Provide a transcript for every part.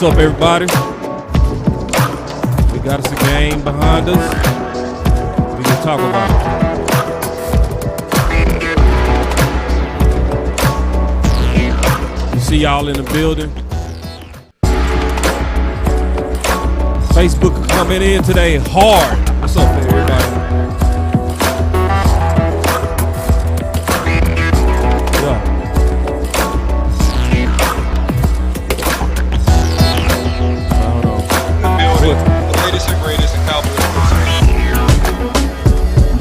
What's up, everybody? We got us a game behind us. We can talk about it. You see y'all in the building. Facebook coming in today hard. What's up, everybody?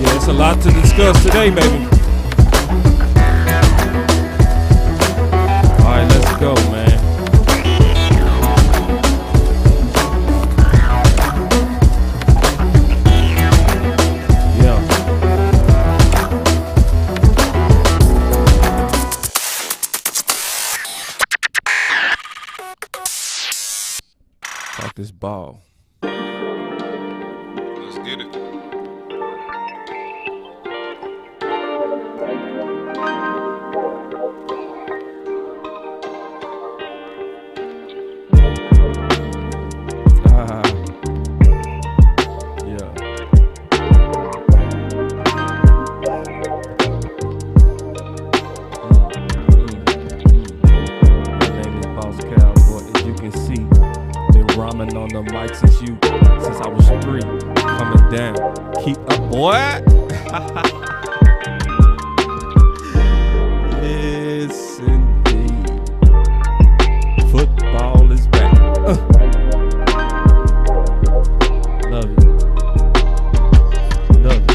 Yeah, it's a lot to discuss today, baby. All right, let's go, man. Yeah. Talk this ball. Let's get it. On the mic since I was 3, coming down. Keep up, what? Yes, indeed. Football is back. Love it. Love it.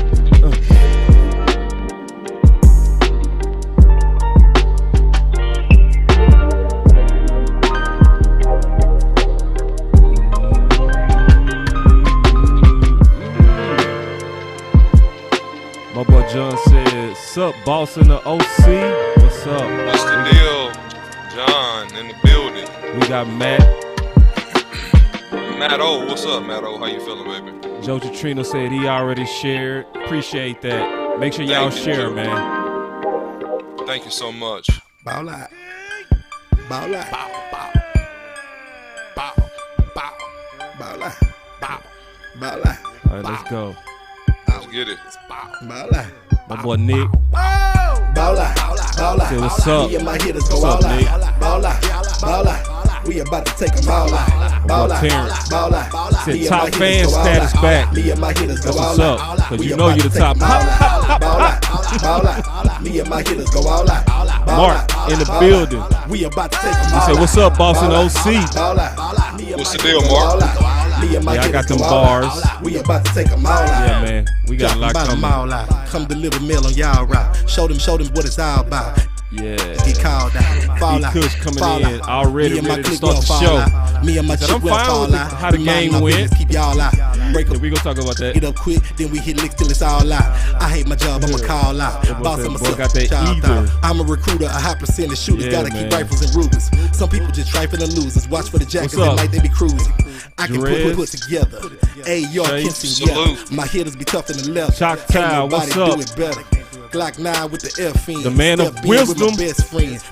My boy John said, "Sup, boss in the OC? What's up? What's the deal, John in the building? We got Matt. Matt O, what's up, Matt O? How you feeling, baby? Joe Trino said he already shared. Appreciate that. Make sure y'all share, man. Thank you so much. Bow out. Bow out. Bow, bow. Bow, bow. Bow out. Bow. Bow out. All right, let's go. Let's get it. Bow out. My boy Nick. Bow out. Bow out. Say what's up? Me and my hitters go What's up, all Nick? out. Bow out. Bow out. We about to take them all out. Bow out. Terrence. Bow out. Said top fan status back. Me and my hitters go That's all what's out. up. Cause you know you the top. Bow out. Bow out. Me and my hitters go all out. Mark in the building. We about to take them He all said, out. "What's up, boss in the OC?" What's the deal, Mark? Yeah, I got them bars. We about to take them all out. Yeah, man. We got a lot coming. Come deliver mail on y'all route. Show them what it's all about. Yeah. Get called out. Fall out. Kush coming Fall in out. already Me and my ready to clique start the gon' show. fall out. Me and my Said, chick I'm will fine fall with out. how the game Mind my went. business, keep y'all out. Break Yeah, we gonna talk about that. it up quick, then we hit licks till it's all out. I hate my job, I'ma call out. That boy Boss, said, I'ma boy got that shout either. out. I'm a recruiter, a high percentage shooters. Yeah, Gotta man. keep rifles and Rugers. Some people just trifling and losers. Watch for the jackets What's up? and like they be cruising. I can Drez. put together. Hey, y'all Shay. can Salute. My hitters be tough in the left. Chalk Can't Town, nobody what's up? do it better. Glock 9 with the F in. The man of Step in with wisdom. my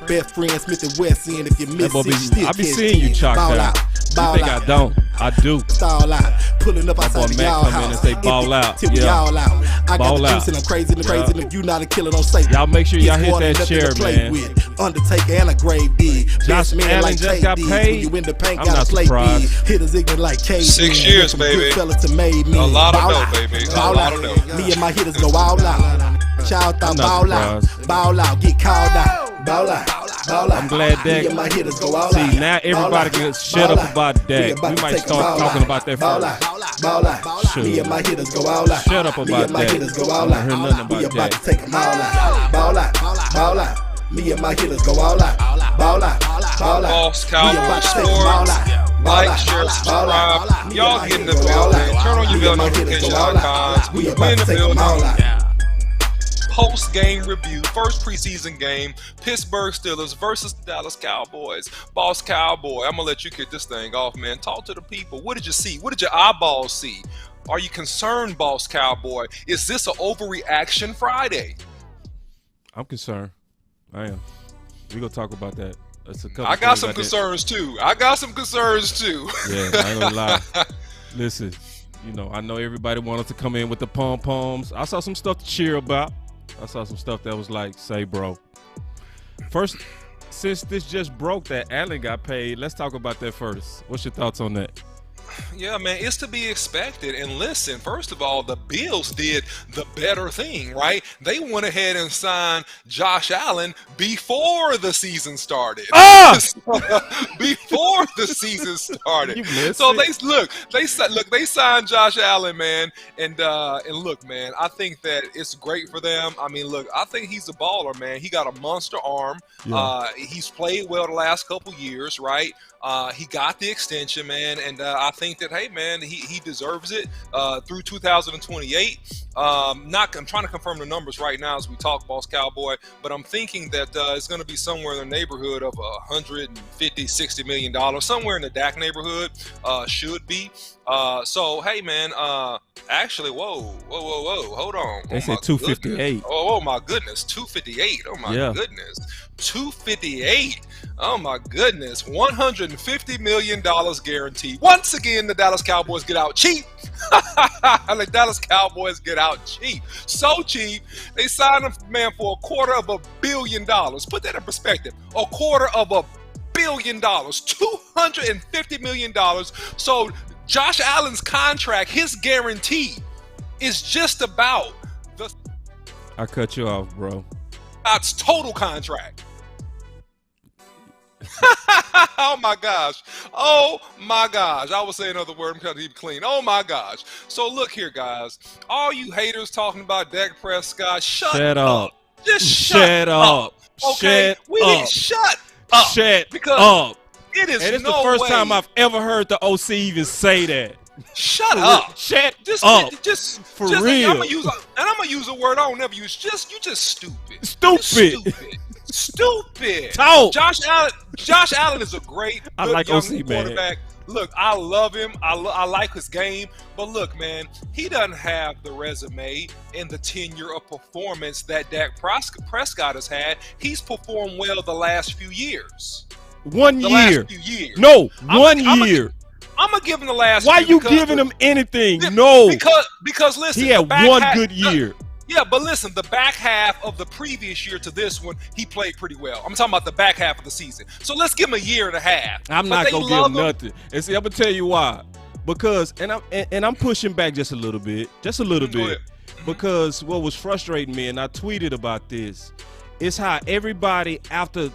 best friend Smith and West End. If you That miss boy it, still I be catch seeing you, 10. Chalk Ball Town. out. You Ball think out. I don't? I do. Stall out, pulling up My outside boy the Matt y'all come in house. and say ball out. Till we Yeah. all out. I Ball got the out. juice and I'm crazy and crazy. Yeah. And if you not a killer, don't say Y'all make sure y'all It's hit more that than nothing share, to play man. with. Undertaker and a grave dig. Josh Best man Allen like just Tay got did. paid. When you in the paint, I'm gotta not play surprised. big. Hitters ignorant like KD. 6 years, Some baby. good fellas to made me. A lot of Ball dough, out. baby. A Ball lot out. of dough. Me and my hitters go all out. Shout I'm out, not ball out. surprised. Ball out, get called out. Ball out. Ball out. I'm glad Me that. and my hitters go all out. See, now everybody Ball can out. shut Ball up out. about that. We about We to might take start ball talking out. about that Ball first. out. Ball out. Shoot. Me and my hitters go all out. Shut up Me about and my that. hitters go I all don't out. hear nothing We about about that. to take them all out. Ball out. Ball out. Me and my hitters go all out. Ball out. Ball out. Boss We about Cowboy to take them all Sports. out. Ball Like, out. share, Ball subscribe. out. Me and Y'all my get in the hitters go all building. out. Turn on your Me bell and my hitters notification go all out. icons. We We about in to the take them all building. out. Post game review, first preseason game, Pittsburgh Steelers versus Dallas Cowboys. Boss Cowboy, I'm gonna let you kick this thing off, man. Talk to the people. What did you see? What did your eyeballs see? Are you concerned, Boss Cowboy? Is this an overreaction Friday? I'm concerned. I am. We gonna talk about that. It's a couple. I got some concerns too. I got some concerns too. Yeah, I ain't gonna lie. Listen, you know, I know everybody wanted to come in with the pom-poms. I saw some stuff to cheer about. I saw some stuff that was like, say, bro. First, since this just broke that Allen got paid, let's talk about that first. What's your thoughts on that? Yeah, man, it's to be expected. And listen, first of all, the Bills did the better thing, right? They went ahead and signed Josh Allen before the season started. Before the season started. So they signed Josh Allen, man. And look, man, I think that it's great for them. I mean, look, I think he's a baller, man. He got a monster arm. Yeah. He's played well the last couple years, right? He got the extension, man, and I think that, hey, man, he deserves it through 2028. I'm trying to confirm the numbers right now as we talk, Boss Cowboy, but I'm thinking that it's going to be somewhere in the neighborhood of $150-60 million, somewhere in the Dak neighborhood, should be. So, hey, man, actually, whoa, hold on. They said 258. Oh, my goodness, 258. Oh, my goodness. 258. Oh my goodness. $150 million guaranteed. Once again, the Dallas Cowboys get out cheap. The Dallas Cowboys get out cheap. So cheap, they signed him, man, for $250 million. Put that in perspective. $250 million. $250 million. So Josh Allen's contract, his guarantee, is just about the I cut you off, bro. That's total contract. Oh my gosh. I will say another word. I'm trying to keep it clean. Oh my gosh. So look here, guys. All you haters talking about Dak Prescott, shut up. Just shut up. Okay? Shut up. Shut because up. It is and it's no the first way. time I've ever heard the OC even say that. Shut up. Shut up. For real. I'm gonna use a word I don't never use. You just stupid. Stupid. Talk. Josh Allen is a great, good like young OC, quarterback. Man. Look, I love him. I like his game. But look, man, he doesn't have the resume and the tenure of performance that Dak Prescott has had. He's performed well the last few years. 1 year. Last few years. No, 1 year. I'm gonna give him the last. Why you giving him anything? No, because listen, he had one good year. Yeah, but listen, the back half of the previous year to this one, he played pretty well. I'm talking about the back half of the season. So let's give him a year and a half. I'm not gonna give him nothing. And see, I'm gonna tell you why. Because I'm pushing back just a little bit, because what was frustrating me, and I tweeted about this, is how everybody after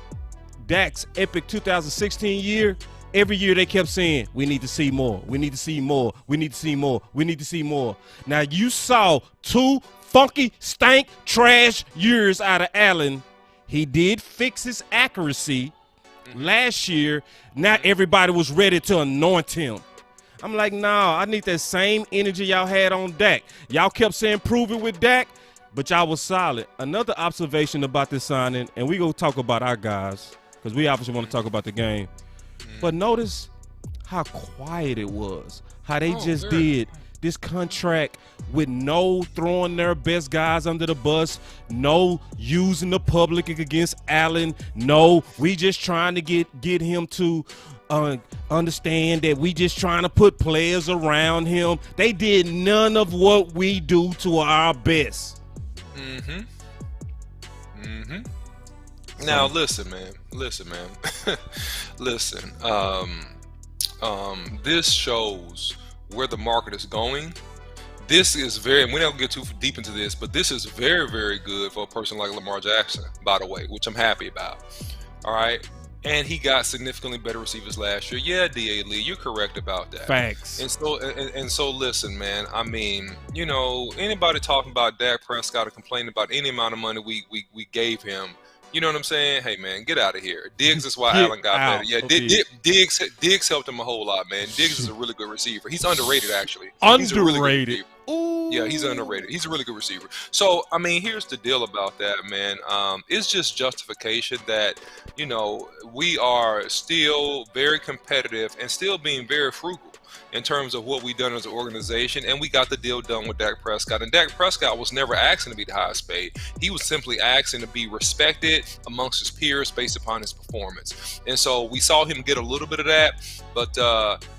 Dak's epic 2016 year. Every year they kept saying, we need to see more. We need to see more. We need to see more. We need to see more. Now, you saw 2 funky, stank, trash years out of Allen. He did fix his accuracy last year. Now everybody was ready to anoint him. I'm like, nah, I need that same energy y'all had on Dak. Y'all kept saying prove it with Dak, but y'all was solid. Another observation about this signing, and we go talk about our guys, because we obviously want to talk about the game. But notice how quiet it was, how they did this contract with no throwing their best guys under the bus, no using the public against Allen, no, we just trying to get him to understand that we just trying to put players around him. They did none of what we do to our best. Now listen, man. Listen. This shows where the market is going. This is very, and we don't get too deep into this, but this is very, very good for a person like Lamar Jackson, by the way, which I'm happy about. All right. And he got significantly better receivers last year. Yeah, D.A. Lee, you're correct about that. Facts. And so listen, man, I mean, you know, anybody talking about Dak Prescott or complaining about any amount of money we gave him, you know what I'm saying? Hey, man, get out of here. Diggs is why Allen got better. Yeah, Diggs helped him a whole lot, man. Diggs is a really good receiver. He's underrated, actually. Underrated. Yeah, he's underrated. He's a really good receiver. So, I mean, here's the deal about that, man. It's just justification that, you know, we are still very competitive and still being very frugal. in terms of what we've done as an organization, and we got the deal done with Dak Prescott. And Dak Prescott was never asking to be the highest paid. He was simply asking to be respected amongst his peers based upon his performance. And so we saw him get a little bit of that, but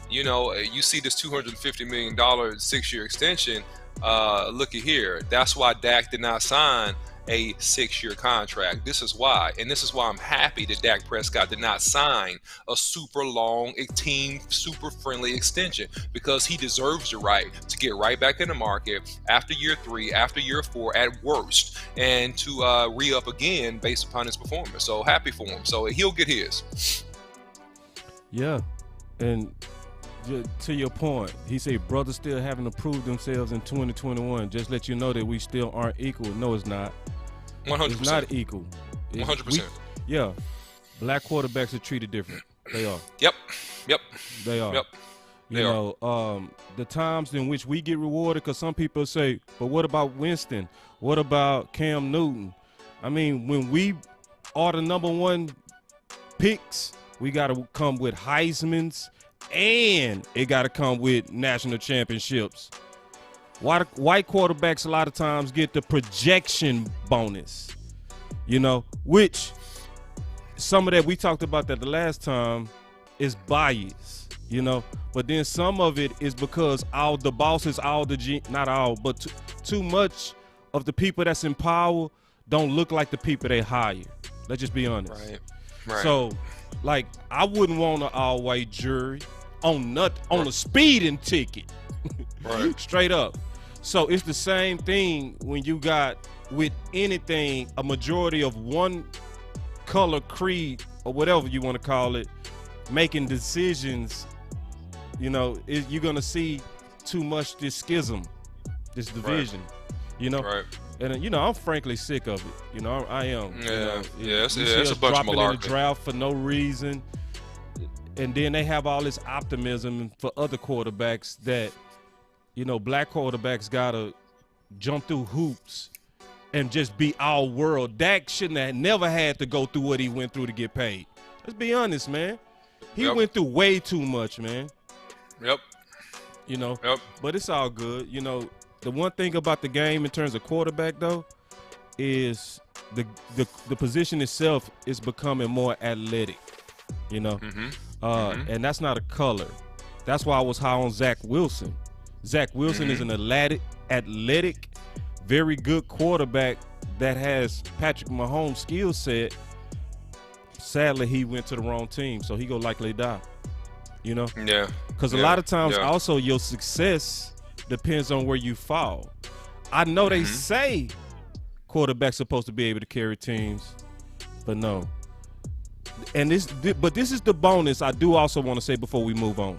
you see this $250 million 6-year extension. Looky here. That's why Dak did not sign a 6-year contract. This is why. And this is why I'm happy that Dak Prescott did not sign a super long, team, super friendly extension, because he deserves the right to get right back in the market after year 3, after year 4 at worst, and to re-up again based upon his performance. So happy for him. So he'll get his. Yeah. And to your point, he said brothers still having to prove themselves in 2021. Just let you know that we still aren't equal. No, it's not. 100%. It's not equal. 100%. Yeah. Black quarterbacks are treated different. They are. Yep. They are. Yep. You know, the times in which we get rewarded, because some people say, but what about Winston? What about Cam Newton? I mean, when we are the number 1 picks, we got to come with Heismans, and it got to come with national championships. White quarterbacks a lot of times get the projection bonus, which some of that, we talked about that the last time, is bias, But then some of it is because all the bosses, not all, but too much of the people that's in power don't look like the people they hire. Let's just be honest. Right. So, like, I wouldn't want an all-white jury on a speeding ticket. Right. Straight up. So it's the same thing when you got, with anything, a majority of one color, creed, or whatever you want to call it, making decisions. You're going to see too much this schism, this division, Right. And, I'm frankly sick of it. I am. Yeah, it's a bunch of malarkey. In the draft for no reason. And then they have all this optimism for other quarterbacks that, black quarterbacks got to jump through hoops and just be all world. Dak shouldn't have never had to go through what he went through to get paid. Let's be honest, man. He went through way too much, man. Yep. But it's all good. The one thing about the game in terms of quarterback, though, is the position itself is becoming more athletic, and that's not a color. That's why I was high on Zach Wilson. Zach Wilson is an athletic, very good quarterback that has Patrick Mahomes' skill set. Sadly, he went to the wrong team, so he gonna likely die. Yeah. Because a lot of times, also, your success depends on where you fall. I know they say quarterbacks supposed to be able to carry teams, but no. And this is the bonus I do also want to say before we move on.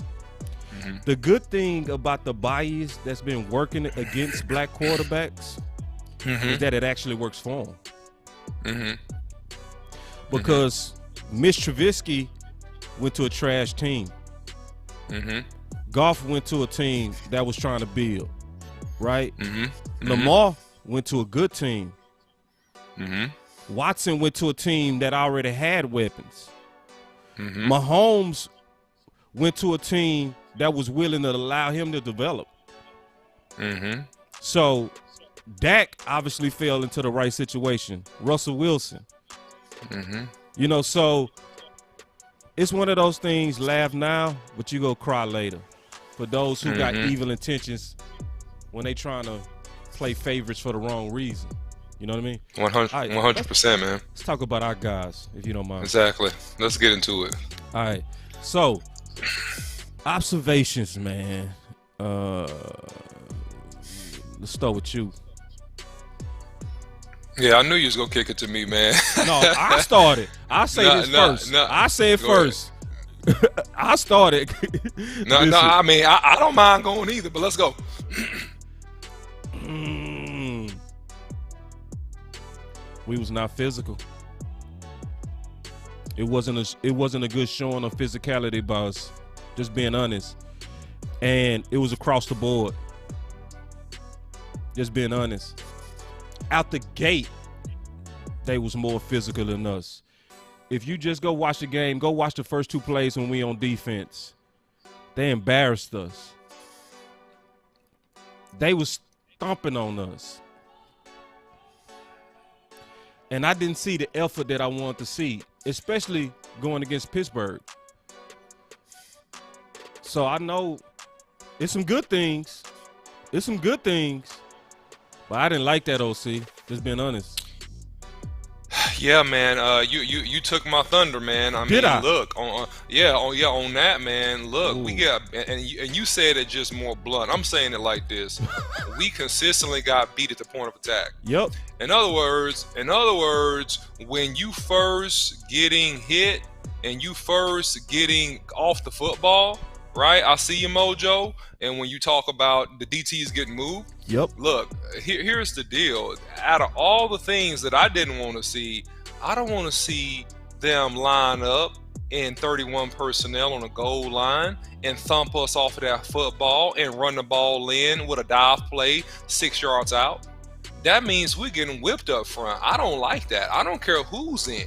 The good thing about the bias that's been working against black quarterbacks is that it actually works for them. Because Mitch Trubisky went to a trash team. Goff went to a team that was trying to build, right? Lamar went to a good team. Watson went to a team that already had weapons. Mahomes went to a team that was willing to allow him to develop. So Dak obviously fell into the right situation. Russell Wilson. So it's one of those things, laugh now, but you go cry later. For those who got evil intentions when they trying to play favorites for the wrong reason. You know what I mean? 100%, man. Let's talk about our guys, if you don't mind. Exactly. Let's get into it. All right. So, observations, man. Let's start with you. Yeah, I knew you was gonna kick it to me, man. No, I started. I say this first. I say it first. I started. No, I mean, I don't mind going either, but let's go. We was not physical. It wasn't a good showing of physicality by us, just being honest. And it was across the board. Just being honest. Out the gate, they was more physical than us. If you just go watch the game, go watch the first two plays when we on defense. They embarrassed us. They was stomping on us. And I didn't see the effort that I wanted to see, especially going against Pittsburgh. So I know it's some good things. It's some good things. But I didn't like that, OC. Just being honest. Yeah, man. You took my thunder, man. Did I? Look, on that, man. Look, Ooh. we got, and you said it just more blunt. I'm saying it like this: we consistently got beat at the point of attack. Yep. In other words, when you first getting hit and you first getting off the football, right? I see you, Mojo. And when you talk about the DTs getting moved, yep. Look, here's the deal. Out of all the things that I didn't want to see, I don't want to see them line up in 31 personnel on a goal line and thump us off of that football and run the ball in with a dive play 6 yards out. That means we're getting whipped up front. I don't like that. I don't care who's in.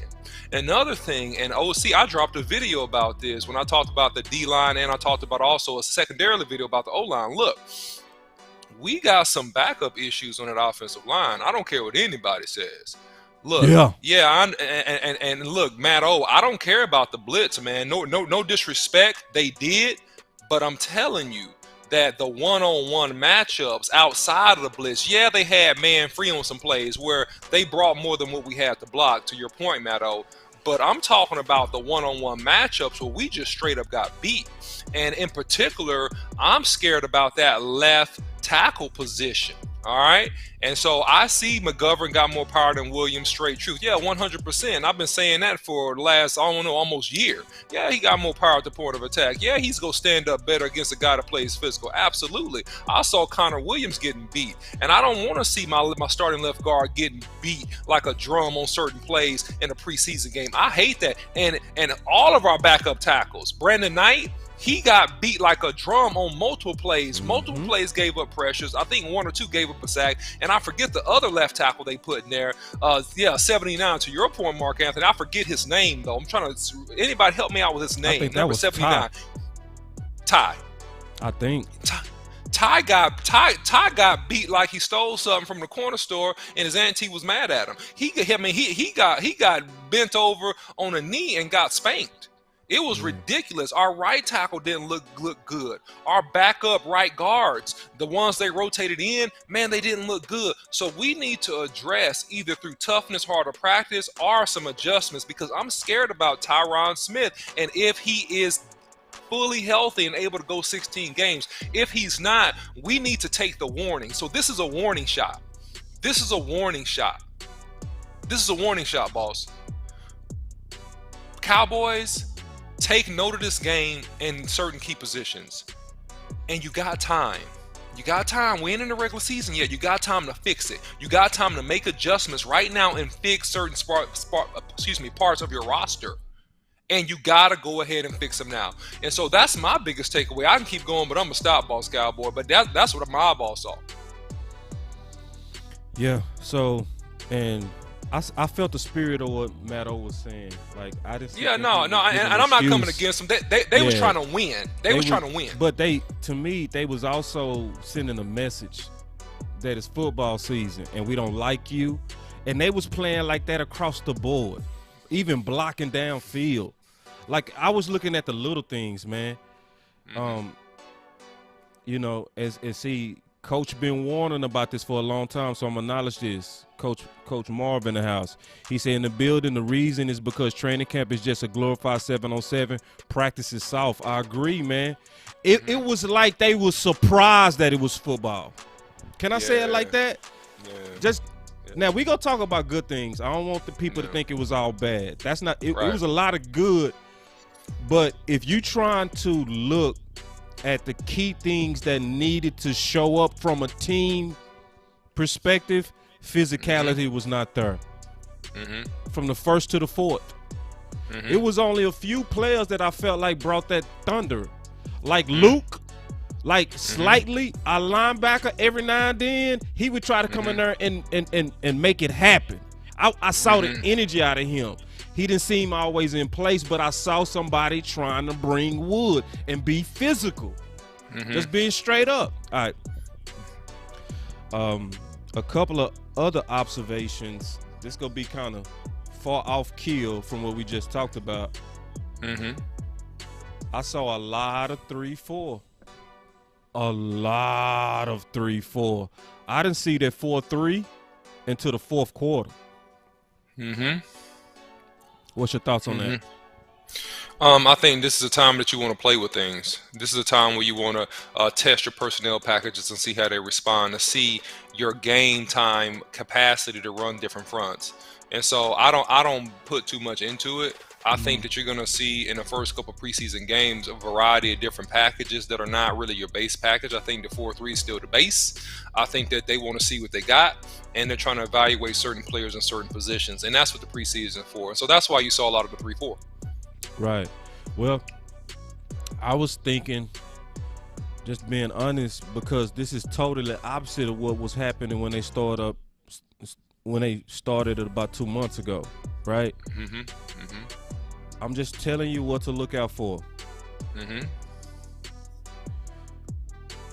Another thing, and OC, I dropped a video about this when I talked about the D-line, and I talked about also a secondarily video about the O-line. Look, we got some backup issues on that offensive line. I don't care what anybody says. Look, and look, Matt O, I don't care about the blitz, man. No disrespect. They did, but I'm telling you that the one-on-one matchups outside of the blitz, yeah, they had man free on some plays where they brought more than what we had to block, to your point, Matt O. But I'm talking about the one-on-one matchups where we just straight up got beat. And in particular, I'm scared about that left tackle position. All right. And so I see McGovern got more power than Williams, straight truth. Yeah, 100%. I've been saying that for the last, I don't know, almost year. Yeah, he got more power at the point of attack. Yeah, he's going to stand up better against a guy that plays physical. Absolutely. I saw Connor Williams getting beat. And I don't want to see my starting left guard getting beat like a drum on certain plays in a preseason game. I hate that. And all of our backup tackles, Brandon Knight, he got beat like a drum on multiple plays. Multiple plays gave up pressures. I think 1 or 2 gave up a sack. And I forget the other left tackle they put in there. 79. To your point, Mark Anthony. I forget his name, though. I'm trying to – anybody help me out with his name. I think that Number was 79. Ty. I think. Ty got beat like he stole something from the corner store, and his auntie was mad at him. He got bent over on a knee and got spanked. It was ridiculous. Our right tackle didn't look good. Our backup right guards, the ones they rotated in, man, they didn't look good. So we need to address either through toughness, harder practice, or some adjustments, because I'm scared about Tyron Smith. And if he is fully healthy and able to go 16 games, if he's not, we need to take the warning. So this is a warning shot. This is a warning shot. This is a warning shot, boss. Cowboys, take note of this game in certain key positions. And you got time. You got time. We ain't in the regular season yet. You got time to fix it. You got time to make adjustments right now and fix certain parts of your roster. And you got to go ahead and fix them now. And so that's my biggest takeaway. I can keep going, but I'm going to stop, Boss Cowboy. But that's what my eyeballs saw. Yeah. So, and I felt the spirit of what Matt O was saying. Like, I just and I'm not coming against them. They was trying to win. They was trying to win. But to me, they was also sending a message that it's football season and we don't like you. And they was playing like that across the board, even blocking downfield. Like, I was looking at the little things, man. You know, as Coach been warning about this for a long time, so I'm acknowledge this. Coach Marv in the house. He said in the building, the reason is because training camp is just a glorified 7-on-7. Practice is soft. I agree, man. It was like they was surprised that it was football. Can I say it like that? Yeah. Now, we going to talk about good things. I don't want the people to think it was all bad. That's not it. Right. It was a lot of good. But if you trying to look at the key things that needed to show up from a team perspective, physicality was not there. From the first to the fourth. It was only a few players that I felt like brought that thunder. Like Luke, like slightly, our linebacker, every now and then, he would try to come in there and make it happen. I saw the energy out of him. He didn't seem always in place, but I saw somebody trying to bring wood and be physical. Just being straight up. All right. A couple of other observations. This gonna be kind of far off kill from what we just talked about. I saw a lot of 3-4. A lot of 3-4. I didn't see that 4-3 until the fourth quarter. What's your thoughts on that? I think this is a time that you want to play with things. This is a time where you want to test your personnel packages and see how they respond, to see your game time capacity to run different fronts. And so I don't put too much into it. I think that you're going to see in the first couple preseason games a variety of different packages that are not really your base package. I think the 4-3 is still the base. I think that they want to see what they got, and they're trying to evaluate certain players in certain positions, and that's what the preseason is for. So that's why you saw a lot of the 3-4. Right. Well, I was thinking, just being honest, because this is totally opposite of what was happening when they started it about 2 months ago, right? I'm just telling you what to look out for.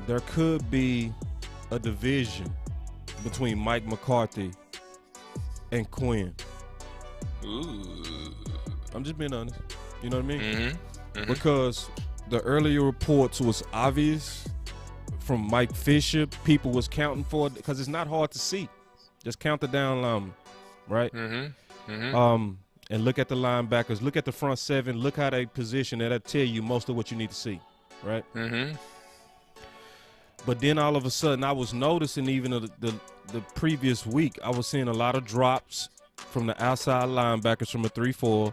There could be a division between Mike McCarthy and Quinn. Ooh. I'm just being honest. You know what I mean? Because the earlier reports was obvious from Mike Fisher. People was counting for it because it's not hard to see. Just count the down linemen, right? And look at the linebackers. Look at the front seven. Look how they position. That'll tell you most of what you need to see, right? But then all of a sudden, I was noticing even the previous week, I was seeing a lot of drops from the outside linebackers from a 3-4.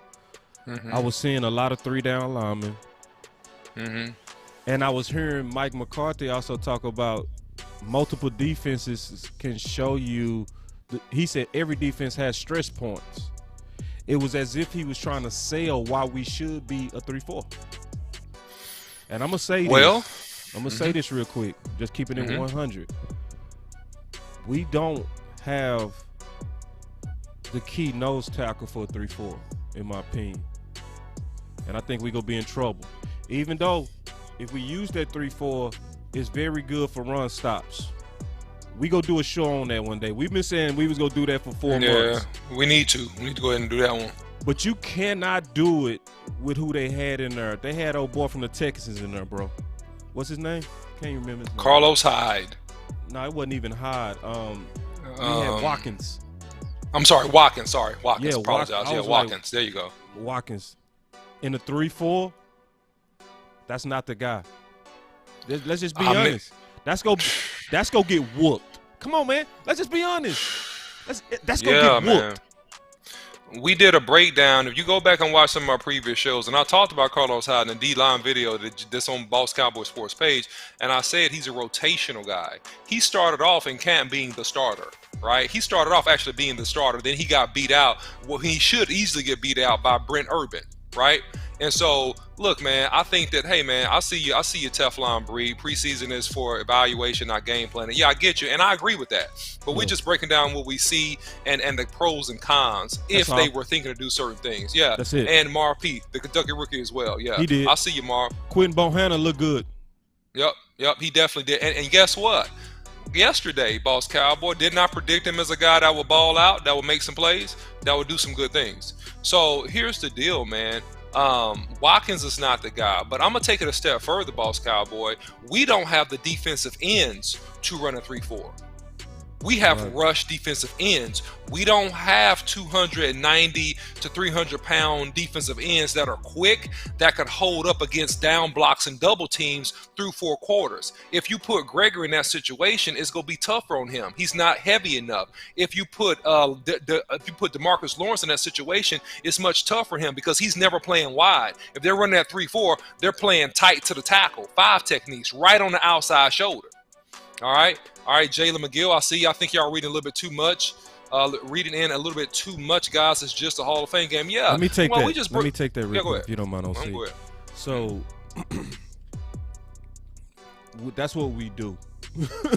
I was seeing a lot of 3-down linemen. And I was hearing Mike McCarthy also talk about multiple defenses can show you. He said every defense has stress points. It was as if he was trying to sell why we should be a 3-4. And I'm going to say this. I'm going to say this real quick. Just keeping it 100. We don't have the key nose tackle for a 3-4, in my opinion. And I think we're going to be in trouble. Even though if we use that 3-4, it's very good for run stops. We go do a show on that one day. We've been saying we was going to do that for 4 months. Yeah, we need to. We need to go ahead and do that one. But you cannot do it with who they had in there. They had old boy from the Texans in there, bro. What's his name? Can't you remember his name? Carlos Hyde. No, it wasn't even Hyde. We had Watkins. I'm sorry, Watkins. Sorry, Watkins. Yeah, apologize. Yeah, Watkins. Like, there you go. Watkins. In the 3-4, that's not the guy. Let's just be honest. That's go get whooped. Come on, man. Let's just be honest. That's go get whooped. Man. We did a breakdown. If you go back and watch some of our previous shows, and I talked about Carlos Hyde in the D-line video that's on Boss Cowboy Sports page, and I said he's a rotational guy. He started off in camp being the starter, right? He started off actually being the starter. Then he got beat out. Well, he should easily get beat out by Brent Urban, right? And so, look, man, I think that, hey, man, I see you Teflon breed. Preseason is for evaluation, not game planning. Yeah, I get you, and I agree with that. But we're just breaking down what we see and the pros and cons if they were thinking to do certain things. Yeah, that's it. And Marv P, the Kentucky rookie as well. Yeah, he did. I see you, Marv. Quentin Bohanna looked good. Yep, he definitely did. And guess what? Yesterday, Boss Cowboy, didn't I predict him as a guy that would ball out, that would make some plays, that would do some good things? So here's the deal, man. Watkins is not the guy, but I'm gonna take it a step further, Boss Cowboy. We don't have the defensive ends to run a 3-4. We have rush defensive ends. We don't have 290 to 300 pound defensive ends that are quick, that could hold up against down blocks and double teams through 4 quarters. If you put Gregory in that situation, it's gonna be tougher on him. He's not heavy enough. If you put DeMarcus Lawrence in that situation, it's much tougher for him because he's never playing wide. If they're running that 3-4, they're playing tight to the tackle, 5 techniques, right on the outside shoulder. All right, Jalen McGill, I see. I think y'all reading a little bit too much. Reading in a little bit too much, guys. It's just a Hall of Fame game. Yeah. Let me take that. Let me take that real quick, if you don't mind, OC. Go ahead. So that's what we do.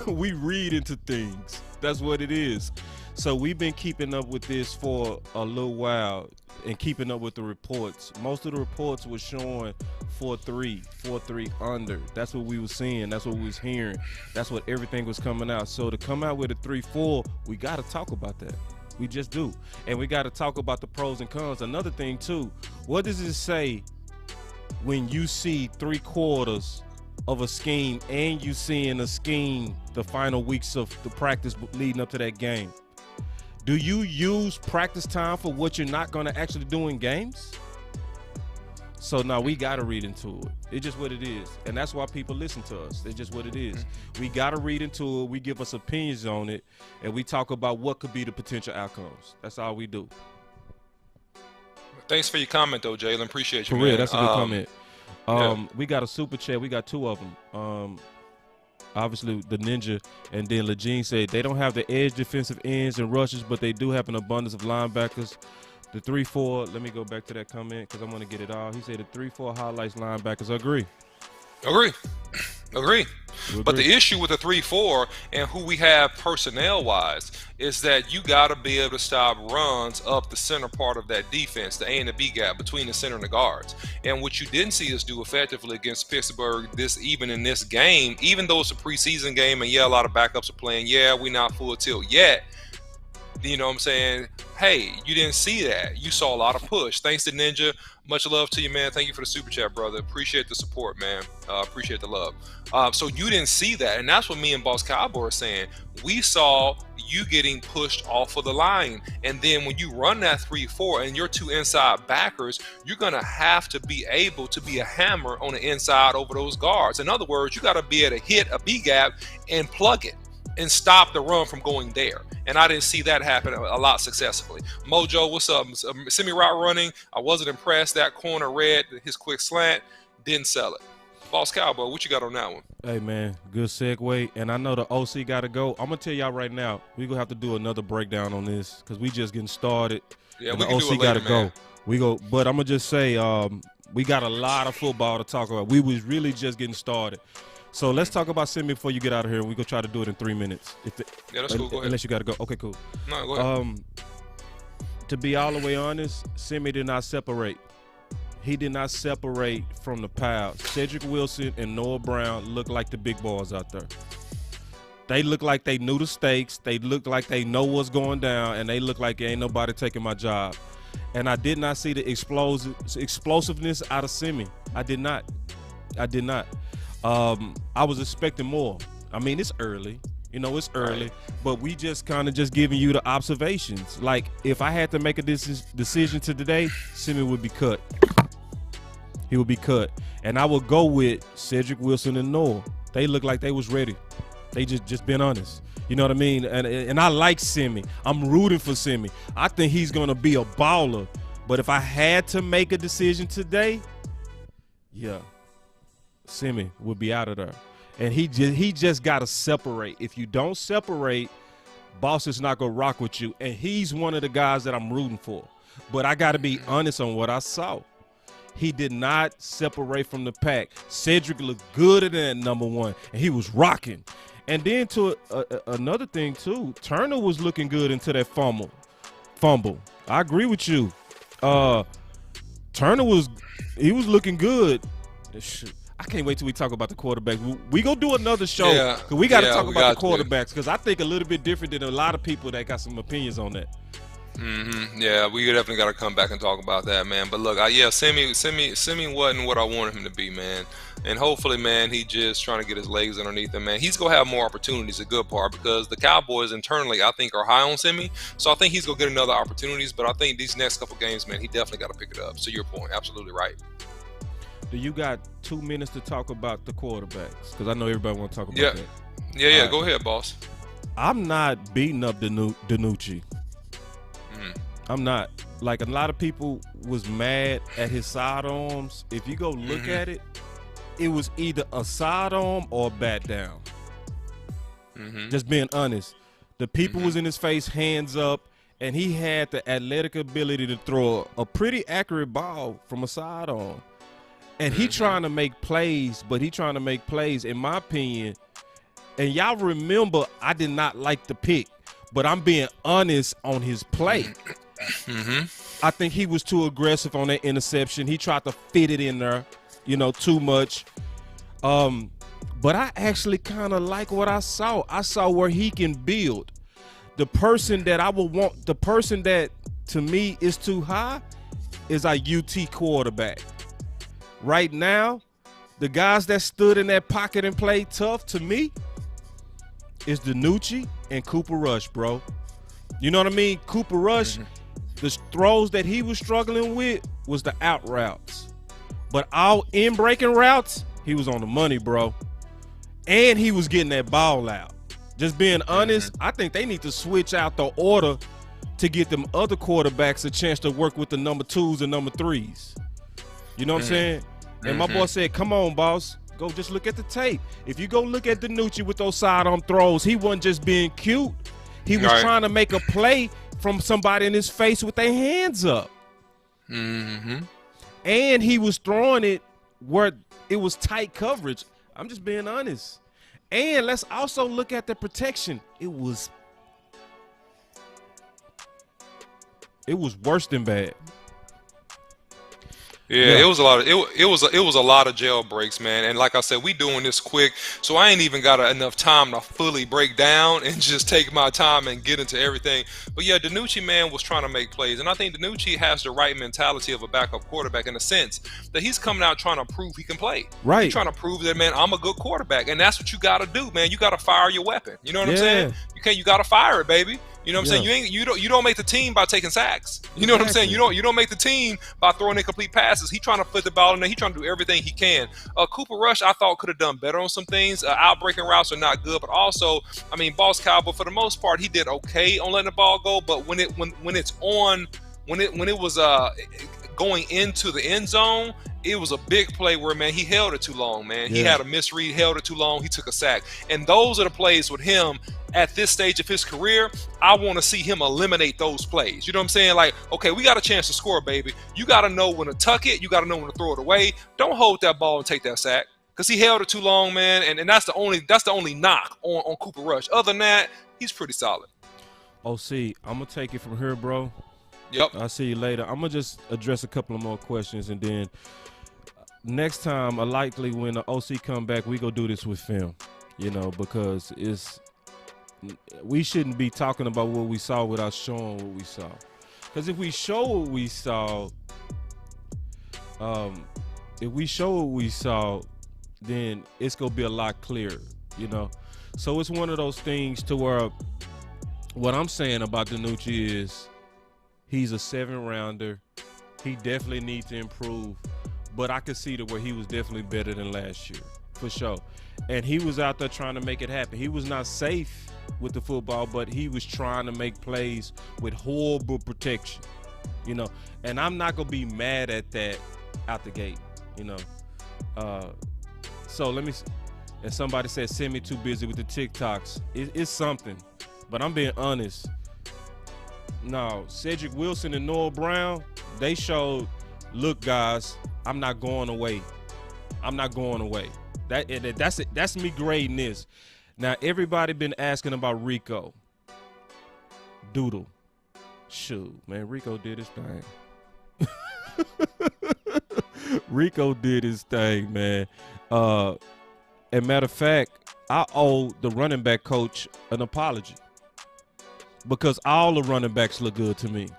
We read into things. That's what it is. So we've been keeping up with this for a little while. and keeping up with the reports, most of the reports were showing 4-3, 4-3 under. That's what we were seeing. That's what we was hearing. That's what everything was coming out. So to come out with a 3-4, we got to talk about that. We just do. And we got to talk about the pros and cons. Another thing, too, what does it say when you see 3/4 of a scheme and you seeing a scheme the final weeks of the practice leading up to that game? Do you use practice time for what you're not going to actually do in games? So now we got to read into it. It's just what it is. And that's why people listen to us. It's just what it is. We got to read into it. We give us opinions on it, and we talk about what could be the potential outcomes. That's all we do. Thanks for your comment, though, Jalen. Appreciate you, For real, man. that's a good comment. Yeah. We got a super chat. We got 2 of them. Obviously, the Ninja and then Lejean said they don't have the edge defensive ends and rushes, but they do have an abundance of linebackers. The 3-4, let me go back to that comment because I want to get it all. He said the 3-4 highlights linebackers. Agree. But the issue with the 3-4 and who we have personnel-wise is that you got to be able to stop runs up the center part of that defense, the A and the B gap between the center and the guards. And what you didn't see us do effectively against Pittsburgh even in this game, even though it's a preseason game and, yeah, a lot of backups are playing, yeah, we're not full tilt yet. You know what I'm saying? Hey, you didn't see that. You saw a lot of push. Thanks to Ninja. Much love to you, man. Thank you for the super chat, brother. Appreciate the support, man. Appreciate the love. So you didn't see that, and that's what me and Boss Cowboy are saying. We saw you getting pushed off of the line, and then when you run that 3-4 and your 2 inside backers, you're going to have to be able to be a hammer on the inside over those guards. In other words, you got to be able to hit a B gap and plug it and stop the run from going there. And I didn't see that happen a lot successfully. Mojo, what's up? Semi-route running. I wasn't impressed. That corner read his quick slant. Didn't sell it. Boss Cowboy, what you got on that one? Hey, man, good segue. And I know the OC got to go. I'm going to tell y'all right now, we're going to have to do another breakdown on this because we just getting started. Yeah, and we the can OC do it got to later, go. But I'm going to just say we got a lot of football to talk about. We was really just getting started. So let's talk about Simi before you get out of here. We're going to try to do it in 3 minutes. Yeah, that's cool. Go ahead. Unless you got to go. Okay, cool. No, go ahead. To be all the way honest, Simi did not separate. He did not separate from the pile. Cedric Wilson and Noah Brown look like the big boys out there. They look like they knew the stakes. They look like they know what's going down, and they look like ain't nobody taking my job. And I did not see the explosiveness out of Simi. I did not. I was expecting more. I mean, it's early. You know, it's early. Right. But we just kind of just giving you the observations. Like, if I had to make a decision today, Simi would be cut. He would be cut. And I would go with Cedric Wilson and Noah. They look like they was ready. They just been honest. You know what I mean? And I like Simi. I'm rooting for Simi. I think he's going to be a baller. But if I had to make a decision today, yeah, Simi would be out of there. And he just got to separate. If you don't separate, Boss is not going to rock with you. And he's one of the guys that I'm rooting for. But I got to be honest on what I saw. He did not separate from the pack. Cedric looked good at that number one, and he was rocking. And then to another thing, too, Turner was looking good into that fumble. I agree with you. Turner was looking good. I can't wait till we talk about the quarterbacks. We gonna do another show because we got to talk about the quarterbacks because I think a little bit different than a lot of people that got some opinions on that. Yeah, we definitely got to come back and talk about that, man. But look, Simi wasn't what I wanted him to be, man. And hopefully, man, he just trying to get his legs underneath him, man. He's gonna have more opportunities. A good part because the Cowboys internally, I think, are high on Simi. So I think he's gonna get another opportunities. But I think these next couple games, man, he definitely got to pick it up. So your point, absolutely right. Do you got 2 minutes to talk about the quarterbacks? Because I know everybody want to talk about that. Yeah. Go ahead, boss. I'm not beating up DiNucci. I'm not. Like, a lot of people was mad at his sidearms. If you go look at it, it was either a sidearm or a bat down. Just being honest. The people was in his face, hands up, and he had the athletic ability to throw a pretty accurate ball from a sidearm. And he trying to make plays, but he trying to make plays, in my opinion. And y'all remember, I did not like the pick, but I'm being honest on his play. I think he was too aggressive on that interception. He tried to fit it in there, too much. But I actually kind of like what I saw. I saw where he can build. The person that I would want, the person that to me is too high is our UT quarterback. Right now, the guys that stood in that pocket and played tough to me is DiNucci and Cooper Rush, bro. You know what I mean? Cooper Rush, the throws that he was struggling with was the out routes. But all in-breaking routes, he was on the money, bro. And he was getting that ball out. Just being honest, I think they need to switch out the order to get them other quarterbacks a chance to work with the number 2s and number 3s. You know what I'm saying? And my boy said, come on, boss. Go just look at the tape. If you go look at DiNucci with those sidearm throws, he wasn't just being cute. He was trying to make a play from somebody in his face with their hands up. And he was throwing it where it was tight coverage. I'm just being honest. And let's also look at the protection. It was worse than bad. Yeah, it was a lot of it was a lot of jailbreaks, man. And like I said, we doing this quick, so I ain't even got enough time to fully break down and just take my time and get into everything. But yeah, DiNucci, man, was trying to make plays, and I think DiNucci has the right mentality of a backup quarterback in the sense that he's coming out trying to prove he can play. Right. He's trying to prove that, man, I'm a good quarterback, and that's what you got to do, man. You got to fire your weapon. You know what I'm saying? You got to fire it, baby. You know what I'm saying? You don't make the team by taking sacks. You know what I'm saying? You don't make the team by throwing incomplete passes. He trying to put the ball in there. He trying to do everything he can. Cooper Rush, I thought, could have done better on some things. Outbreaking routes are not good, but also, I mean, Boss Cowboy, for the most part, he did okay on letting the ball go. But when it was going into the end zone, it was a big play where, man, he held it too long, man. He had a misread, held it too long, he took a sack. And those are the plays with him at this stage of his career. I want to see him eliminate those plays. You know what I'm saying? Like, okay, we got a chance to score, baby. You got to know when to tuck it. You got to know when to throw it away. Don't hold that ball and take that sack because he held it too long, man. And that's the only knock on Cooper Rush. Other than that, he's pretty solid. Oh, see, I'm going to take it from here, bro. Yep. I'll see you later. I'm going to just address a couple of more questions, and then next time, likely when the OC come back, we go do this with film, because we shouldn't be talking about what we saw without showing what we saw. Because if we show what we saw, then it's going to be a lot clearer, So it's one of those things to where what I'm saying about DiNucci is he's a 7th-rounder. He definitely needs to improve. But I could see where he was definitely better than last year, for sure. And he was out there trying to make it happen. He was not safe with the football, but he was trying to make plays with horrible protection, And I'm not going to be mad at that out the gate, So let me – and somebody said, send me too busy with the TikToks. It's something. But I'm being honest. No, Cedric Wilson and Noah Brown, they showed, look, guys – I'm not going away. I'm not going away. That's it. That's me grading this. Now, everybody been asking about Rico. Doodle. Shoot, man, Rico did his thing. Rico did his thing, man. And matter of fact, I owe the running back coach an apology because all the running backs look good to me.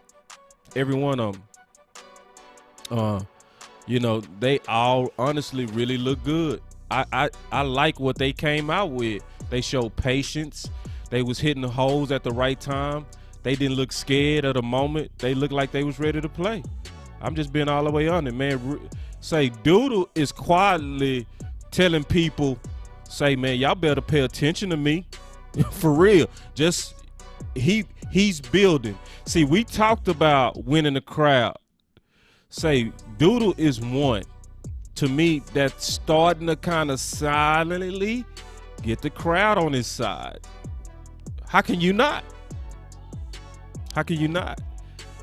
Every one of them. They all honestly really look good. I like what they came out with. They showed patience. They was hitting the holes at the right time. They didn't look scared at the moment. They looked like they was ready to play. I'm just being all the way on it, man. Say, Doodle is quietly telling people, say, man, y'all better pay attention to me. For real. Just he's building. See, we talked about winning the crowd. Say, Doodle is one, to me, that's starting to kind of silently get the crowd on his side. How can you not? How can you not?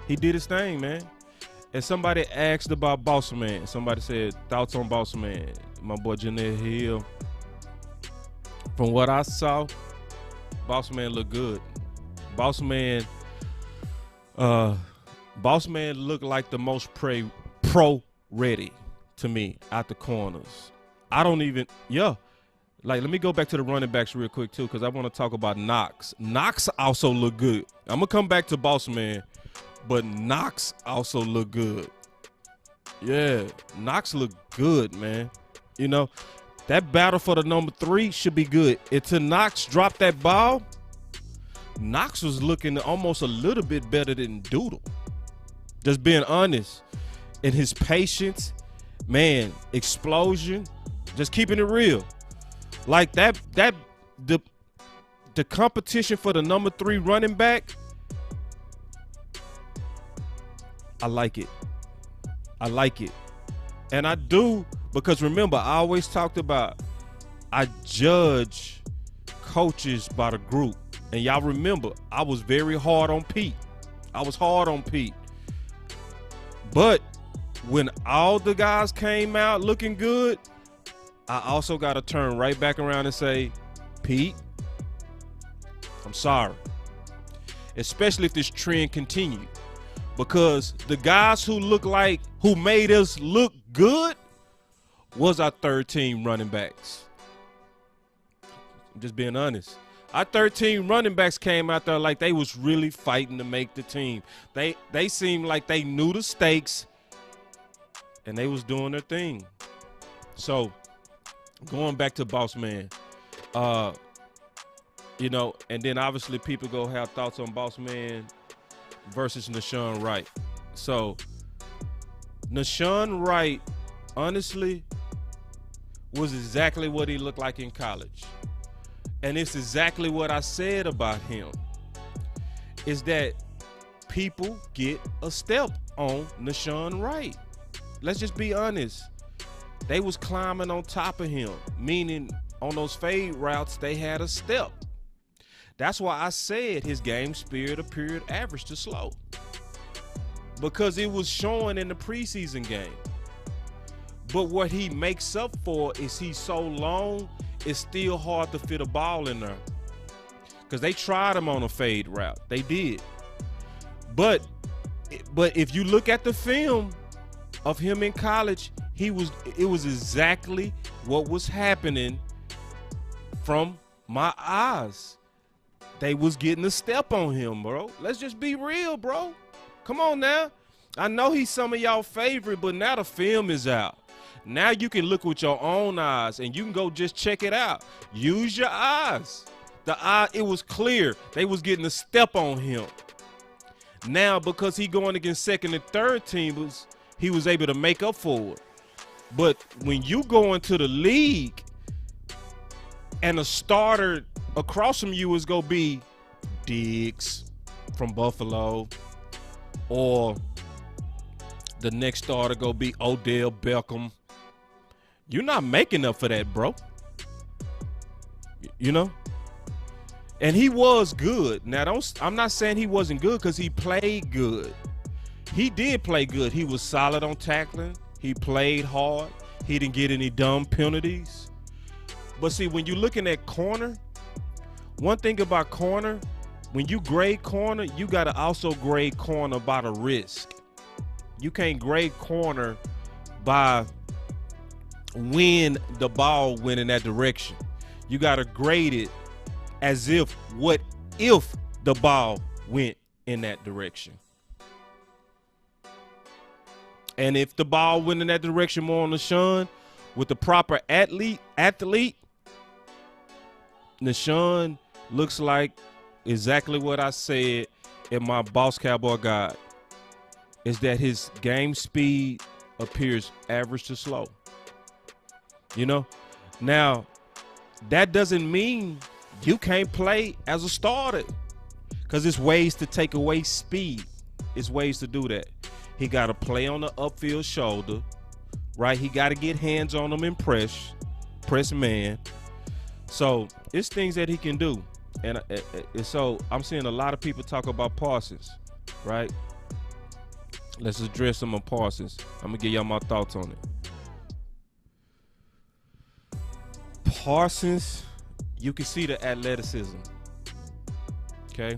He did his thing, man. And somebody asked about Boss Man. Somebody said, thoughts on Boss Man. My boy Janelle Hill. From what I saw, Boss Man looked good. Boss Man, Boss Man looked like the most pro ready to me at the corners. I don't even, Like, let me go back to the running backs real quick, too, because I want to talk about Knox. Knox also looked good. I'm going to come back to Boss Man, but Knox also looked good. Yeah, Knox looked good, man. You know, that battle for the number 3 should be good. Until Knox dropped that ball, Knox was looking almost a little bit better than Doodle. Just being honest. And his patience, man, explosion, just keeping it real. Like the competition for the number 3 running back, I like it. I like it. And I do, because remember, I always talked about I judge coaches by the group. And y'all remember, I was very hard on Pete. But when all the guys came out looking good, I also got to turn right back around and say, Pete, I'm sorry. Especially if this trend continues. Because the guys who made us look good was our third team running backs. I'm just being honest. Our third team running backs came out there like they was really fighting to make the team. They seemed like they knew the stakes and they was doing their thing. So going back to Boss Man, you know, and then obviously people go have thoughts on Boss Man versus Nashawn Wright. So Nashawn Wright, honestly, was exactly what he looked like in college. And it's exactly what I said about him, is that people get a step on Nashawn Wright. Let's just be honest. They was climbing on top of him, meaning on those fade routes, they had a step. That's why I said his game speed appeared average to slow, because it was showing in the preseason game. But what he makes up for is he's so long, it's still hard to fit a ball in there. Because they tried him on a fade route. They did. But if you look at the film of him in college, it was exactly what was happening from my eyes. They was getting a step on him, bro. Let's just be real, bro. Come on now. I know he's some of y'all favorite, but now the film is out. Now you can look with your own eyes and you can go just check it out. Use your eyes. It was clear they was getting a step on him. Now, because he going against second and third teamers, he was able to make up for it. But when you go into the league and a starter across from you is going to be Diggs from Buffalo, or the next starter going to be Odell Beckham, you're not making up for that, bro. You know? And he was good. Now, I'm not saying he wasn't good, because he played good. He did play good. He was solid on tackling. He played hard. He didn't get any dumb penalties. But see, when you're looking at corner, one thing about corner, when you grade corner, you got to also grade corner by the risk. You can't grade corner by when the ball went in that direction. You got to grade it as if, what if the ball went in that direction? And if the ball went in that direction more on Nashawn, with the proper athlete, Nashawn looks like exactly what I said in my Boss Cowboy guide, is that his game speed appears average to slow. You know? Now, that doesn't mean you can't play as a starter, because there's ways to take away speed. It's ways to do that. He got to play on the upfield shoulder, right? He got to get hands on them and press man. So it's things that he can do. And so I'm seeing a lot of people talk about Parsons, right? Let's address some of Parsons. I'm going to give y'all my thoughts on it. Parsons, you can see the athleticism, okay?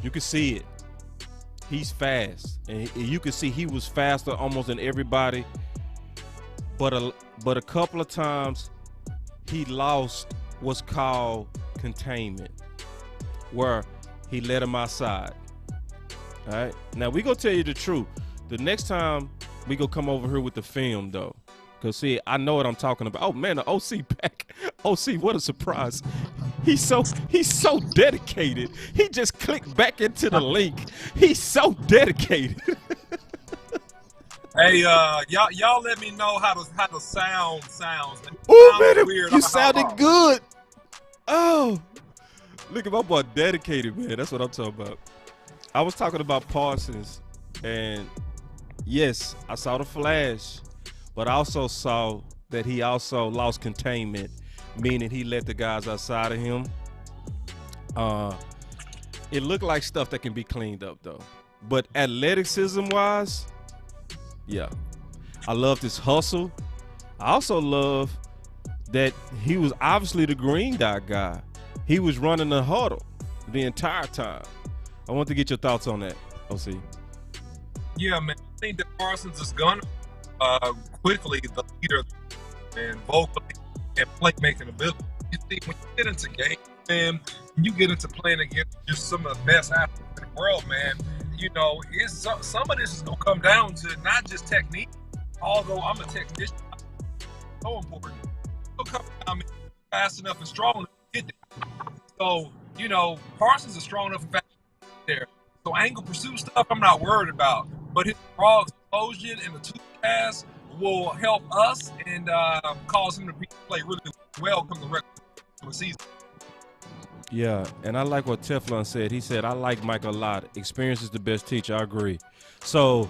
You can see it. he's fast, and you can see he was faster almost than everybody. But a couple of times he lost what's called containment, where he let him outside. All right. Now we gonna tell you the truth. The next time we gonna come over here with the film though, cause see, I know what I'm talking about. Oh man, the OC back. OC, what a surprise! He's so dedicated. He just clicked back into the link. He's so dedicated. Hey, y'all let me know how the sound sounds. Oh man, you sounded good. Oh, look at my boy, dedicated, man. That's what I'm talking about. I was talking about Parsons, and yes, I saw the flash, but I also saw that he also lost containment, meaning he let the guys outside of him. It looked like stuff that can be cleaned up though, but athleticism-wise, yeah, I love this hustle. I also love that he was obviously the green dot guy. He was running the huddle the entire time. I want to get your thoughts on that, OC. Yeah, man. I think that Parsons is gonna quickly the leader and vocally and playmaking ability. You see, when you get into games, man, when you get into playing against just some of the best athletes in the world, man, you know, some of this is gonna come down to not just technique. Although I'm a technician, so important. It'll come down to fast enough and strong enough to get there. So, you know, Parsons is strong enough and fast there. So angle pursuit stuff I'm not worried about. But his raw explosion and the two pass will help us and cause him to play really well come the rest of the season. Yeah, and I like what Teflon said. He said, I like Micah a lot. Experience is the best teacher. I agree. So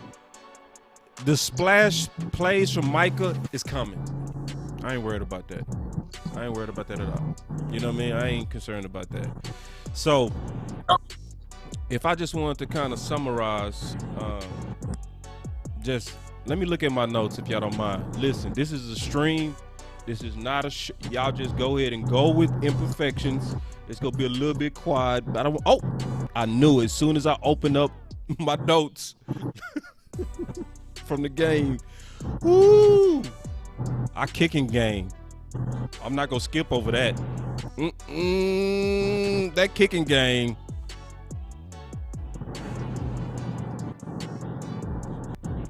the splash plays from Micah is coming. I ain't worried about that. I ain't worried about that at all. You know what I mean? I ain't concerned about that. So if I just wanted to kind of summarize, just let me look at my notes if y'all don't mind. Listen, this is a stream. This is not a y'all just go ahead and go with imperfections. It's gonna be a little bit quiet. But I knew it. As soon as I opened up my notes from the game, woo, our kicking game. I'm not gonna skip over that. That kicking game.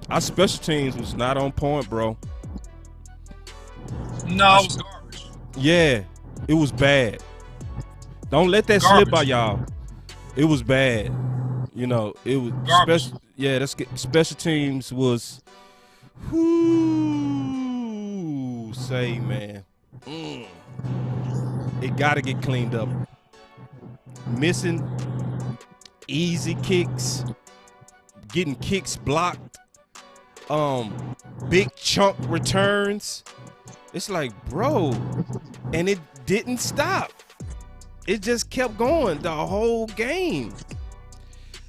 Our special teams was not on point, bro. No, it was garbage. Yeah, it was bad. Don't let that slip by y'all. It was bad. You know, it was special. Yeah, that's special teams was. Say, man, it got to get cleaned up. Missing easy kicks, getting kicks blocked, big chunk returns. It's like, bro, and it didn't stop. It just kept going the whole game.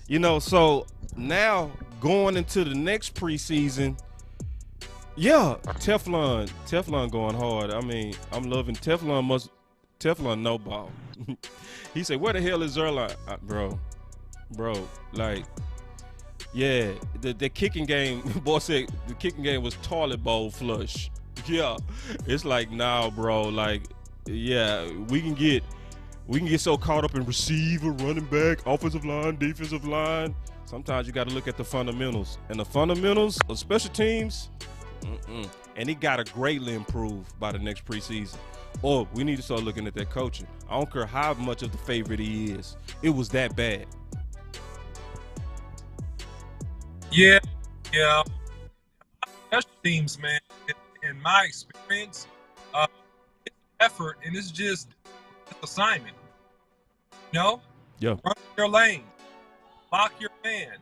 You know, so now going into the next preseason, yeah, Teflon going hard. I mean, I'm loving Teflon no ball. He said, where the hell is Zerline? Bro, like, yeah, the kicking game, boy said the kicking game was toilet bowl flush. Yeah, it's like, nah, bro, like, yeah, we can get so caught up in receiver, running back, offensive line, defensive line. Sometimes you got to look at the fundamentals. And the fundamentals of special teams, and it got to greatly improve by the next preseason. Or we need to start looking at that coaching. I don't care how much of the favorite he is. It was that bad. Yeah. Special teams, man, in my experience, it's effort, and it's just assignment. You know? Yeah. Run your lane. Lock your man.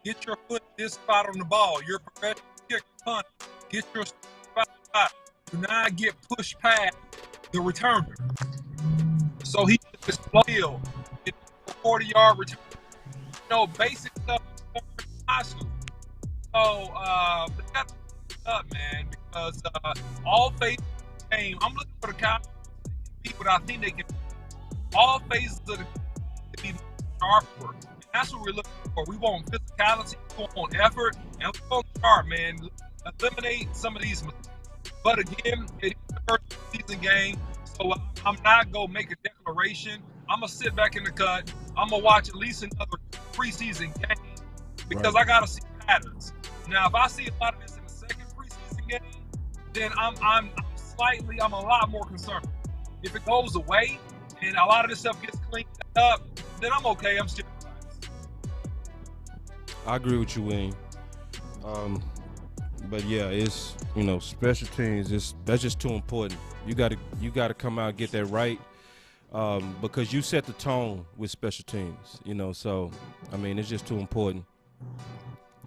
Get your foot this spot on the ball. You're a professional kicker, punt. Get your spot. Do not get pushed past the returner. So he just field. Get a 40-yard return. You know, basic stuff in high school. So they got to up, man, because all phases of the game, I'm looking for the Cowboys to be what I think they can. All phases of the game to be sharper. That's what we're looking for. We want physicality, we want effort, and we want to start, man. Eliminate some of these mistakes. But again, it is the first season game, so I'm not going to make a declaration. I'm going to sit back in the cut. I'm going to watch at least another preseason game because I got to see patterns. Now, if I see a lot of this in the second preseason game, then I'm a lot more concerned. If it goes away and a lot of this stuff gets cleaned up, then I'm okay. I'm still. I agree with you, Wayne. But yeah, it's special teams. That's just too important. You gotta come out and get that right, because you set the tone with special teams. So I mean, it's just too important.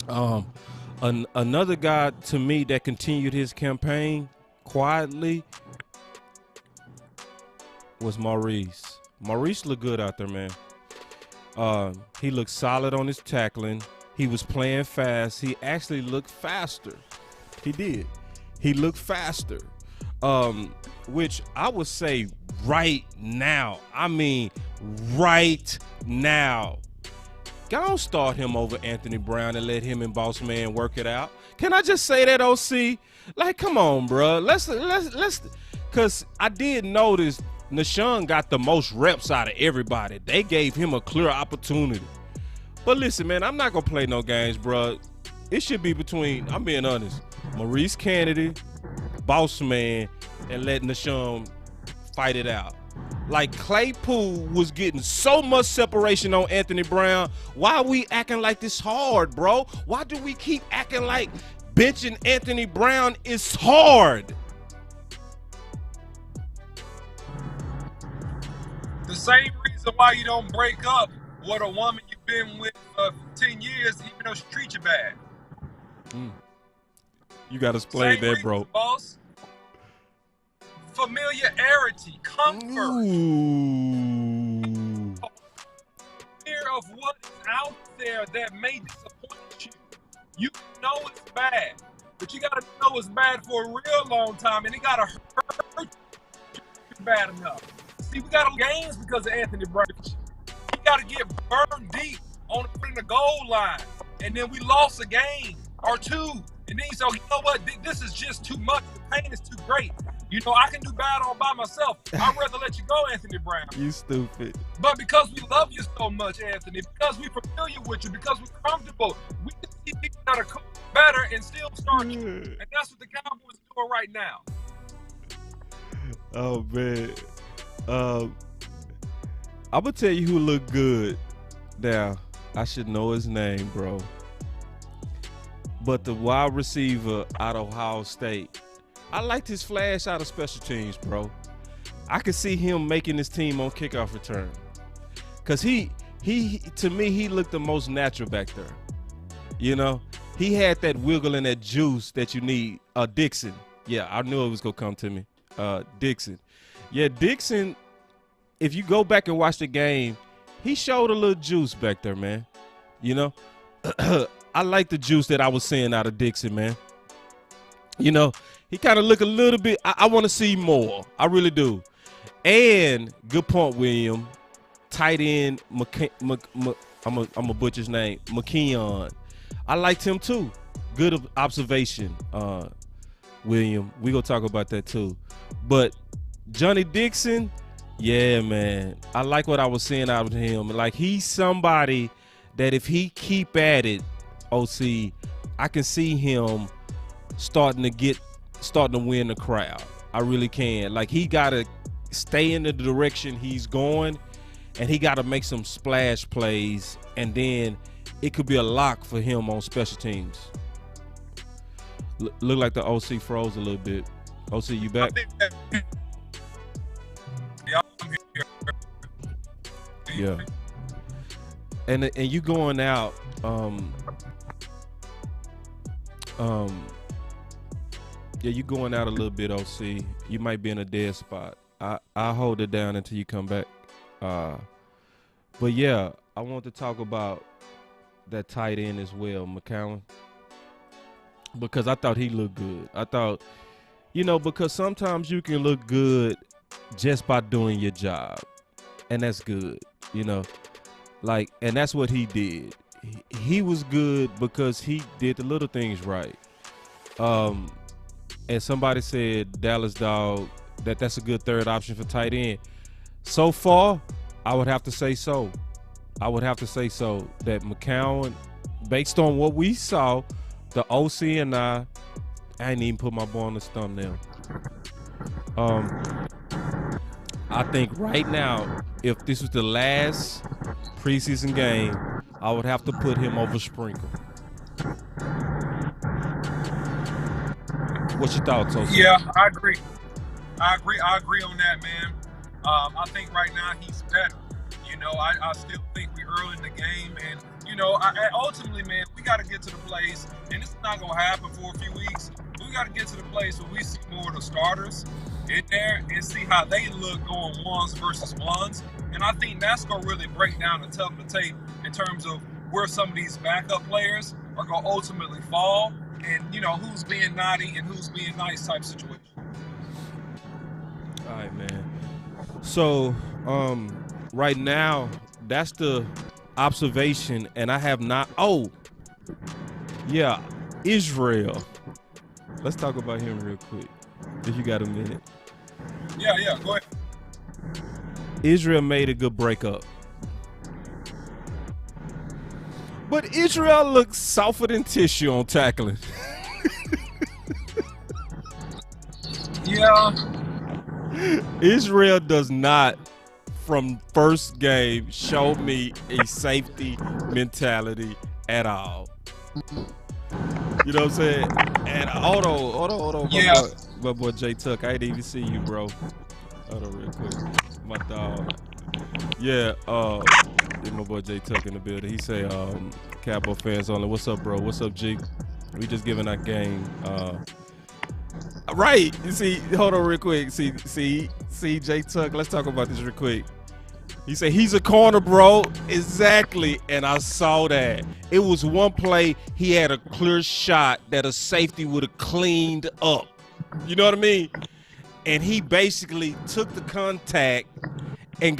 Another guy to me that continued his campaign quietly was Maurice. Maurice looked good out there, man. He looked solid on his tackling. He was playing fast. He actually looked faster. He did. He looked faster, which I would say right now. I mean, right now. Go start him over Anthony Brown and let him and Boss Man work it out. Can I just say that, OC? Like, come on, bro. Let's, because I did notice Nashawn got the most reps out of everybody. They gave him a clear opportunity. But listen, man, I'm not going to play no games, bro. It should be between, I'm being honest, Maurice Kennedy, Boss Man, and let Nashawn fight it out. Like, Claypool was getting so much separation on Anthony Brown. Why are we acting like this hard, bro? Why do we keep acting like benching Anthony Brown is hard? The same reason why you don't break up with a woman you've been with for 10 years, even though she treats you bad. You got to explain that, bro. Boss. Familiarity, comfort. Fear of what is out there that may disappoint you. You know it's bad, but you gotta know it's bad for a real long time, and it gotta hurt you bad enough. See, we got games because of Anthony Brown. We gotta get burned deep on the goal line, and then we lost a game or two, and then so you know what? This is just too much. The pain is too great. I can do bad all by myself. I'd rather let you go, Anthony Brown. You stupid. But because we love you so much, Anthony, because we're familiar with you, because we're comfortable, we can see people that are better and still start you. And that's what the Cowboys are doing right now. Oh, man. I'm going to tell you who looked good. Now, I should know his name, bro. But the wide receiver out of Ohio State, I liked his flash out of special teams, bro. I could see him making his team on kickoff return. Because he to me, he looked the most natural back there. He had that wiggle and that juice that you need. Dixon. Yeah, I knew it was going to come to me. Dixon. Yeah, Dixon, if you go back and watch the game, he showed a little juice back there, man. I like the juice that I was seeing out of Dixon, man. He kind of look a little bit. I want to see more. I really do. And good point, William. Tight end, I'm a butcher's name, McKeon. I liked him too. Good observation, William. We gonna talk about that too. But Johnny Dixon, yeah, man. I like what I was seeing out of him. Like, he's somebody that if he keep at it, OC, I can see him starting to win the crowd. I really can. Like, he got to stay in the direction he's going, and he got to make some splash plays, and then it could be a lock for him on special teams. Look like the OC froze a little bit. OC, you back? Yeah. And you going out, yeah, you going out a little bit, OC. You might be in a dead spot. I'll hold it down until you come back. But yeah, I want to talk about that tight end as well, McCown, because I thought he looked good. I thought, because sometimes you can look good just by doing your job, and that's good. Like, and that's what he did. He was good because he did the little things right. And somebody said, Dallas Dog, that's a good third option for tight end. So far, I would have to say so. That McCown, based on what we saw, the OC and I ain't even put my boy on this thumbnail. I think right now, if this was the last preseason game, I would have to put him over Sprinkle. What's your thoughts, OC? Yeah, I agree on that, man. I think right now he's better. You know, I still think we're early in the game, and you know, ultimately, man, we got to get to the place, and it's not gonna happen for a few weeks. We got to get to the place where we see more of the starters in there and see how they look going ones versus ones. And I think that's gonna really break down the top of the tape in terms of where some of these backup players are gonna ultimately fall, and you know, who's being naughty and who's being nice type situation. All right, man. So, right now, that's the observation, and I have not. Oh, yeah, Israel. Let's talk about him real quick, if you got a minute. Yeah, go ahead. Israel made a good breakup. But Israel looks softer than tissue on tackling. Yeah. Israel does not, from first game, show me a safety mentality at all. You know what I'm saying? And hold on. Yeah. My boy J Tuck, I didn't even see you, bro. Hold on real quick. My dog. Yeah, my boy J Tuck in the building. He say, Cowboy fans only. What's up, bro? What's up, G? We just giving that game. Right. You see, hold on real quick. See, J Tuck, let's talk about this real quick. He said he's a corner, bro. Exactly. And I saw that. It was one play, he had a clear shot that a safety would have cleaned up. You know what I mean? And he basically took the contact and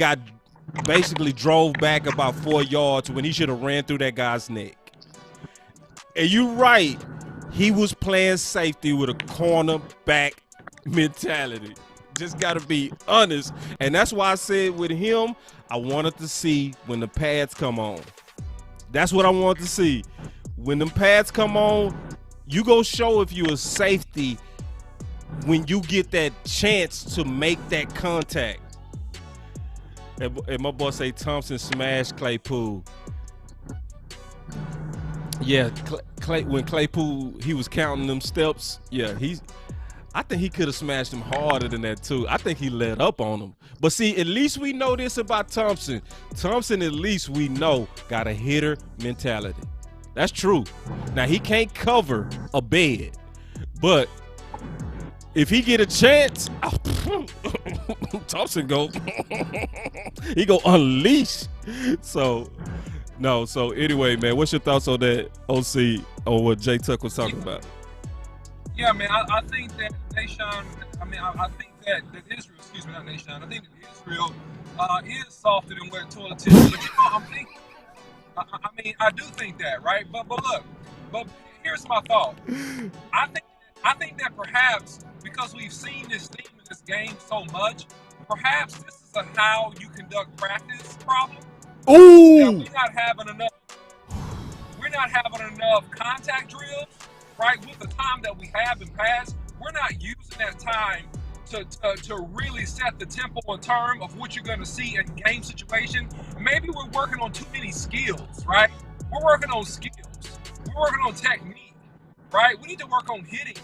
drove back about 4 yards when he should have ran through that guy's neck. And you're right. He was playing safety with a cornerback mentality. Just got to be honest. And that's why I said with him, I wanted to see when the pads come on. That's what I want to see. When them pads come on, you go show if you a safety when you get that chance to make that contact. And my boy say Thompson smashed Claypool. Yeah, when Claypool, he was counting them steps. Yeah, I think he could have smashed him harder than that too. I think he let up on him. But see, at least we know this about Thompson. Thompson, at least we know, got a hitter mentality. That's true. Now, he can't cover a bed, but if he get a chance, Thompson he go unleash. So anyway, man, what's your thoughts on that, OC, on what J Tuck was talking about? Yeah, man, I think that Nation, I think that Israel, excuse me, not Nation, I think that Israel is softer than wet toilet tissue. But you know, I'm thinking, I do think that, right? But look, here's my thought. I think that perhaps because we've seen this theme in this game so much, perhaps this is a how you conduct practice problem. Ooh. Yeah, we're not having enough contact drills, right? With the time that we have in past, we're not using that time to really set the tempo and term of what you're going to see in game situation. Maybe we're working on too many skills, right? We're working on skills. We're working on technique, right? We need to work on hitting.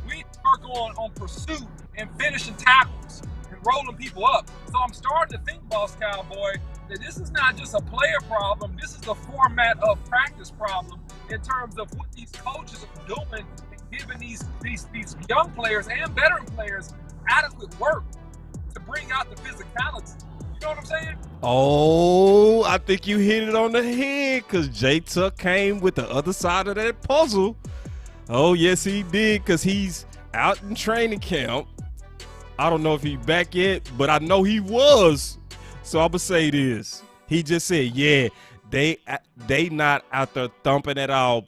We need to work on pursuit and finishing tackles and rolling people up. So I'm starting to think, Boss Cowboy, that this is not just a player problem. This is the format of practice problem in terms of what these coaches are doing and giving these young players and veteran players adequate work to bring out the physicality. You know what I'm saying? Oh, I think you hit it on the head because J Tuck came with the other side of that puzzle. Oh, yes, he did, because he's out in training camp. I don't know if he's back yet, but I know he was. So I'm going to say this. He just said, yeah, they not out there thumping at all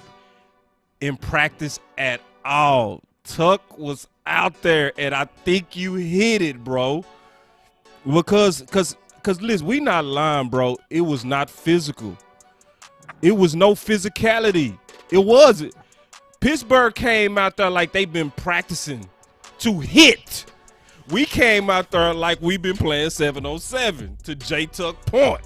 in practice at all. Tuck was out there, and I think you hit it, bro. Because listen, we not lying, bro. It was not physical. It was no physicality. It wasn't. Pittsburgh came out there like they've been practicing to hit. We came out there like we've been playing 7-on-7 to J Tuck point.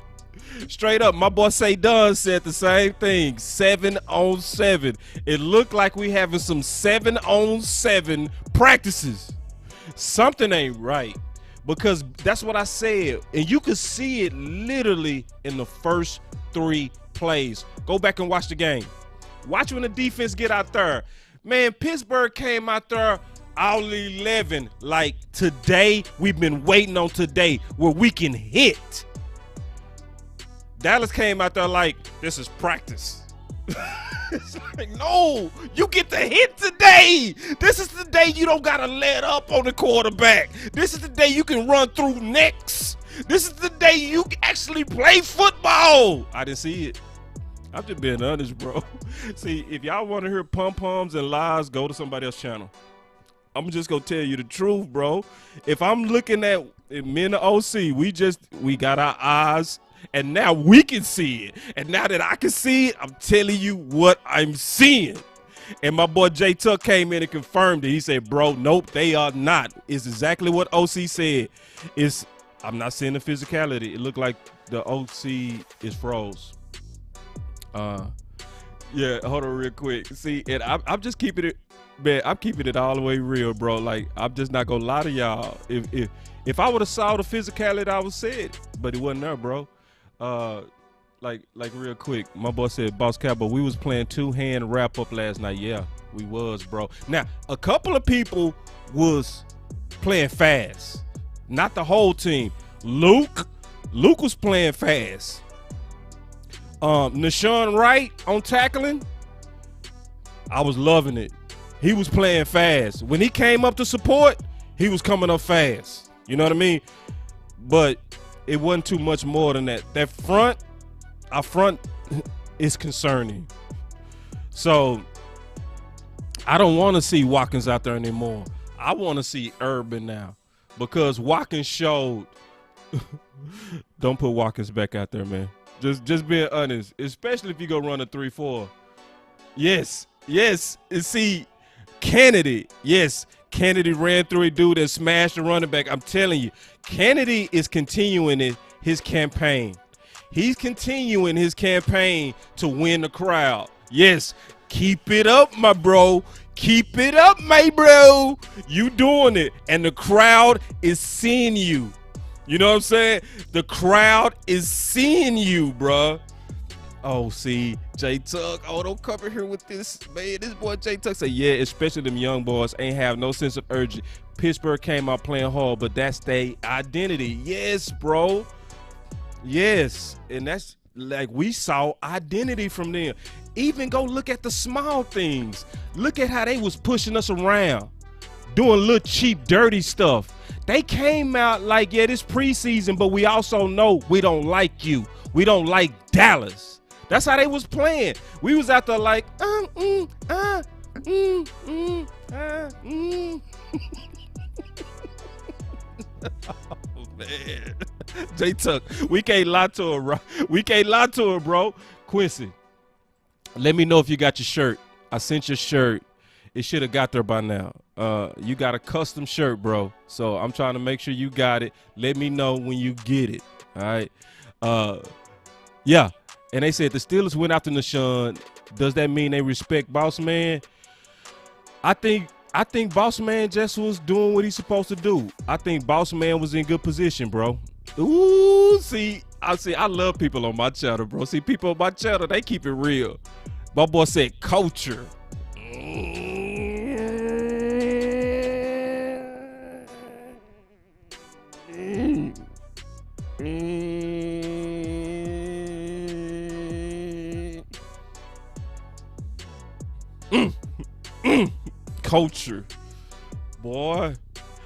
Straight up, my boy Say Dunn said the same thing. 7-on-7. It looked like we having some 7-on-7 practices. Something ain't right. Because that's what I said. And you could see it literally in the first 3 plays. Go back and watch the game. Watch when the defense get out there. Man, Pittsburgh came out there all 11 like today. We've been waiting on today where we can hit. Dallas came out there like, this is practice. It's like, no, you get the hit today. This is the day you don't got to let up on the quarterback. This is the day you can run through necks. This is the day you actually play football. I didn't see it. I'm just being honest, bro. See, if y'all want to hear pom-poms and lies, go to somebody else's channel. I'm just going to tell you the truth, bro. If I'm looking at me and the OC, we got our eyes, and now we can see it. And now that I can see it, I'm telling you what I'm seeing. And my boy J Tuck came in and confirmed it. He said, bro, nope, they are not. It's exactly what OC said. I'm not seeing the physicality. It looked like the OC is froze. Yeah, hold on real quick. See, and I'm just keeping it, man, I'm keeping it all the way real, bro. Like, I'm just not gonna lie to y'all. If I would have saw the physicality, I would say it, but it wasn't there, bro. Like real quick, my boy said, Boss Cowboy, we was playing 2-hand wrap up last night. Yeah, we was, bro. Now, a couple of people was playing fast, not the whole team. Luke was playing fast. Nashawn Wright on tackling, I was loving it. He was playing fast. When he came up to support, he was coming up fast. You know what I mean? But it wasn't too much more than that. Our front is concerning. So I don't want to see Watkins out there anymore. I want to see Urban now because Watkins showed. Don't put Watkins back out there, man. Just being honest, especially if you go run a 3-4. Yes. And see, Kennedy. Yes, Kennedy ran through a dude and smashed the running back. I'm telling you, Kennedy is continuing his campaign. He's continuing his campaign to win the crowd. Yes, keep it up, my bro. Keep it up, my bro. You doing it, and the crowd is seeing you. You know what I'm saying? The crowd is seeing you, bruh. Oh, see, J Tuck. Oh, don't come in here with this, man. This boy J Tuck said, yeah, especially them young boys ain't have no sense of urgency. Pittsburgh came out playing hard, but that's their identity. Yes, bro. Yes. And that's like we saw identity from them. Even go look at the small things. Look at how they was pushing us around, doing little cheap, dirty stuff. They came out like, yeah, this preseason, but we also know we don't like you. We don't like Dallas. That's how they was playing. We was out there like, oh, man. J Tuck, we can't lie to her, bro. We can't lie to her, bro. Quincy, let me know if you got your shirt. I sent your shirt. It should have got there by now. You got a custom shirt, bro. So I'm trying to make sure you got it. Let me know when you get it. All right. Yeah. And they said the Steelers went after Nashawn. Does that mean they respect Boss Man? I think Boss Man just was doing what he's supposed to do. I think Boss Man was in good position, bro. Ooh, see, I love people on my channel, bro. See, people on my channel, they keep it real. My boy said culture. Culture, boy.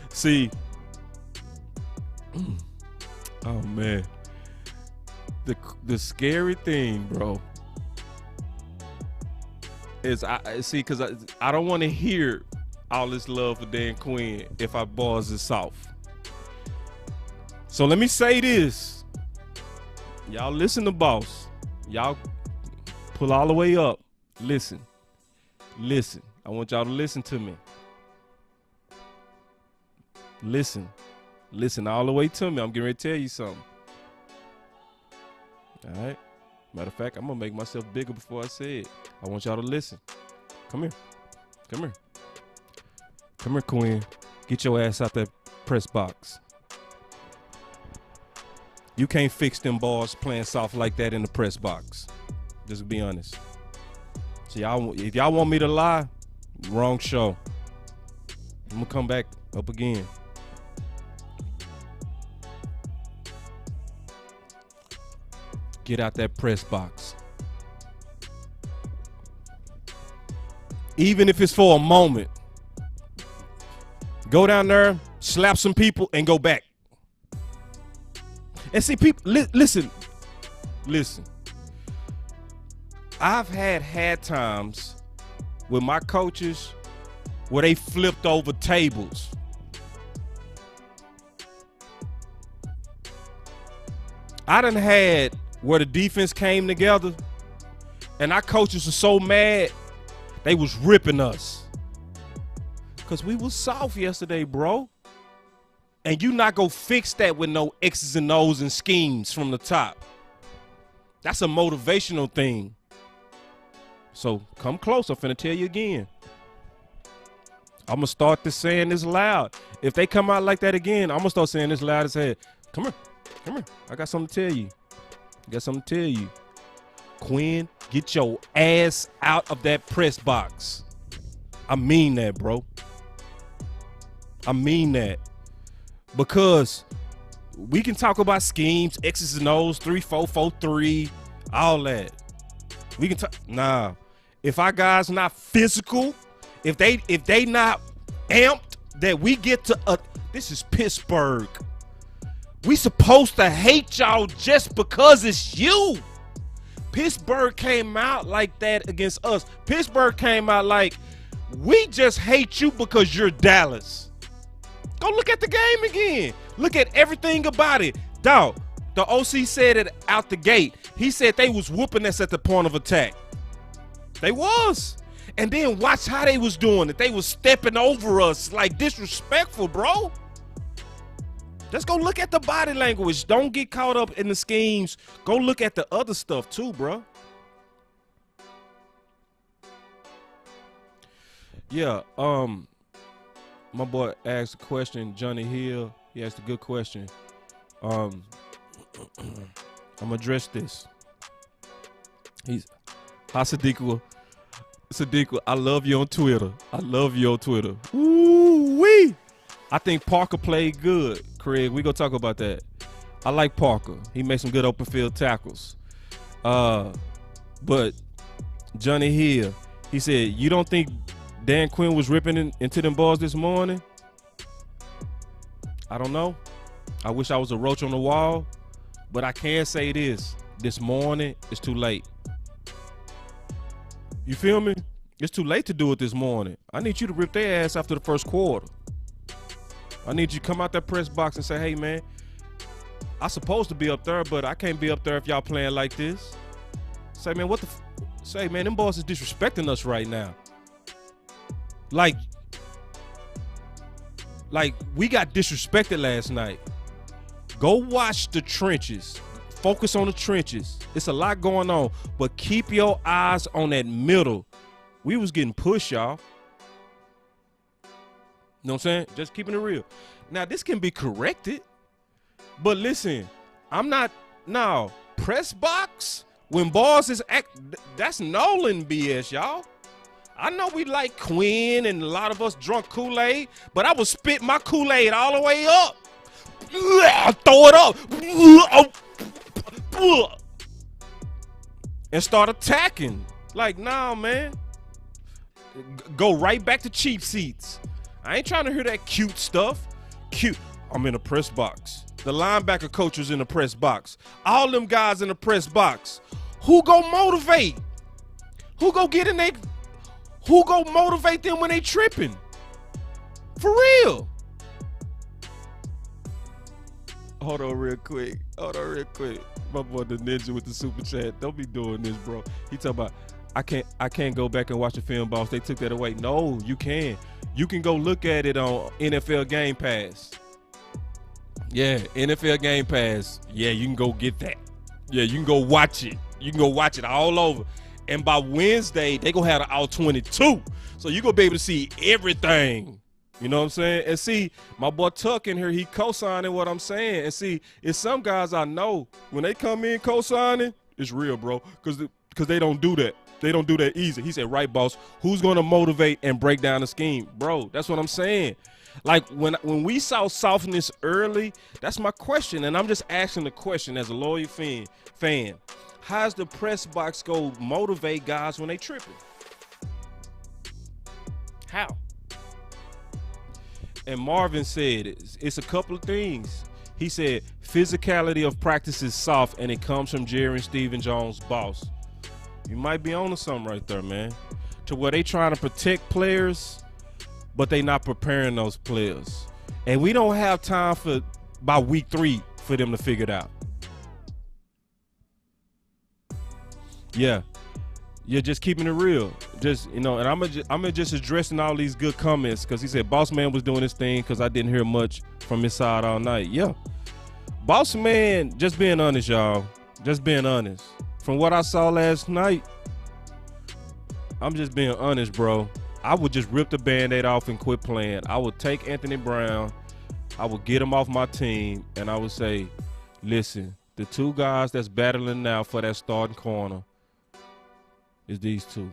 See, oh man, the scary thing, bro, is I see, because I don't want to hear all this love for Dan Quinn if our balls is soft. So let me say this. Y'all listen to Boss. Y'all pull all the way up. Listen. I want y'all to listen to me. Listen all the way to me. I'm getting ready to tell you something. All right. Matter of fact, I'm going to make myself bigger before I say it. I want y'all to listen. Come here, Quinn. Get your ass out that press box. You can't fix them balls playing soft like that in the press box. Just be honest. So if y'all want me to lie, wrong show. I'm going to come back up again. Get out that press box. Even if it's for a moment. Go down there, slap some people, and go back. And see, people, listen. I've had times with my coaches where they flipped over tables. I done had where the defense came together and our coaches were so mad they was ripping us because we was soft yesterday, bro. And you not go fix that with no X's and O's and schemes from the top. That's a motivational thing. So come close. I'm finna tell you again. I'm gonna start this saying this loud. If they come out like that again, I'm gonna start saying this loud as hell. Come here. I got something to tell you. Quinn, get your ass out of that press box. I mean that, bro. I mean that. Because we can talk about schemes, X's and O's, 3-4-4-3, all that. We can talk. Nah. If our guys not physical, if they not amped, that we get to this is Pittsburgh. We supposed to hate y'all just because it's you. Pittsburgh came out like that against us. Pittsburgh came out like, we just hate you because you're Dallas. Go look at the game again. Look at everything about it. Dog, the OC said it out the gate. He said they was whooping us at the point of attack. They was. And then watch how they was doing it. They was stepping over us like disrespectful, bro. Just go look at the body language. Don't get caught up in the schemes. Go look at the other stuff too, bro. Yeah, my boy asked a question, Johnny Hill. He asked a good question. I'm gonna address this. Hi, Sadiq, I love you on Twitter. Ooh-wee. I think Parker played good, Craig. We gonna talk about that. I like Parker. He made some good open field tackles. But Johnny Hill, he said, you don't think Dan Quinn was ripping into them balls this morning? I don't know. I wish I was a roach on the wall. But I can say this morning, it's too late. You feel me? It's too late to do it this morning. I need you to rip their ass after the first quarter. I need you to come out that press box and say, hey, man, I'm supposed to be up there, but I can't be up there if y'all playing like this. Say, man, say, man, them boys is disrespecting us right now. Like we got disrespected last night. Go watch the trenches. Focus on the trenches. It's a lot going on, but keep your eyes on that middle. We was getting pushed, y'all. You know what I'm saying? Just keeping it real. Now, this can be corrected, but listen, press box, when balls is that's Nolan BS, y'all. I know we like Quinn and a lot of us drunk Kool-Aid, but I was spitting my Kool-Aid all the way up. Throw it up. And start attacking. Like, nah, man. Go right back to cheap seats. I ain't trying to hear that cute stuff. Cute. I'm in a press box. The linebacker coach was in the press box. All them guys in the press box. Who go motivate? Who go motivate them when they tripping? For real. Hold on real quick. My boy the Ninja with the super chat. Don't be doing this, bro. He talking about I can't go back and watch the film, boss. They took that away. No, you can. You can go look at it on NFL Game Pass. Yeah, NFL Game Pass. Yeah, you can go get that. Yeah, you can go watch it. You can go watch it all over. And by Wednesday, they gonna have the all 22. So you gonna be able to see everything. You know what I'm saying? And see, my boy Tuck in here, he co-signing what I'm saying. And see, it's some guys I know, when they come in co-signing, it's real, bro. Because they don't do that. They don't do that easy. He said, right, boss, who's going to motivate and break down the scheme? Bro, that's what I'm saying. Like, when we saw softness early, that's my question. And I'm just asking the question as a loyal fan. How's the press box go motivate guys when they tripping? How? And Marvin said it's a couple of things. He said physicality of practice is soft, and it comes from Jerry and Stephen Jones' boss. You might be on to something right there, man. To where they trying to protect players, but they not preparing those players. And we don't have time for by week 3 for them to figure it out. Yeah. You're just keeping it real. Just, you know, and I'm just addressing all these good comments because he said Boss Man was doing his thing because I didn't hear much from his side all night. Yeah. Boss Man, just being honest, y'all. Just being honest. From what I saw last night, I'm just being honest, bro. I would just rip the Band-Aid off and quit playing. I would take Anthony Brown. I would get him off my team, and I would say, listen, the 2 guys that's battling now for that starting corner is these 2.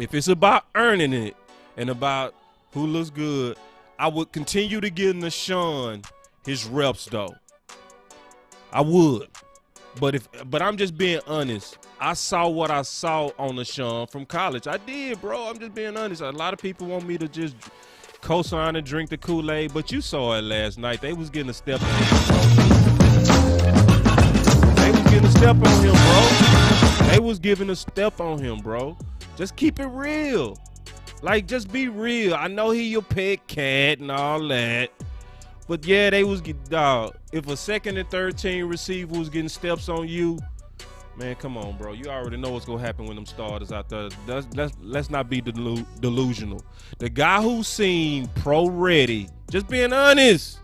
If it's about earning it and about who looks good, I would continue to give Nashawn his reps, though. I would. But I'm just being honest. I saw what I saw on Nashawn from college. I did, bro. I'm just being honest. A lot of people want me to just co-sign and drink the Kool-Aid, but you saw it last night. They was getting a step on him, bro. They was getting a step on him, bro. They was giving a step on him, bro. Just keep it real. Like, just be real. I know he your pet cat and all that. But, yeah, they was – dog, if a second and third team receiver was getting steps on you, man, come on, bro. You already know what's going to happen when them starters out there. Let's not be delusional. The guy who seemed pro-ready, just being honest,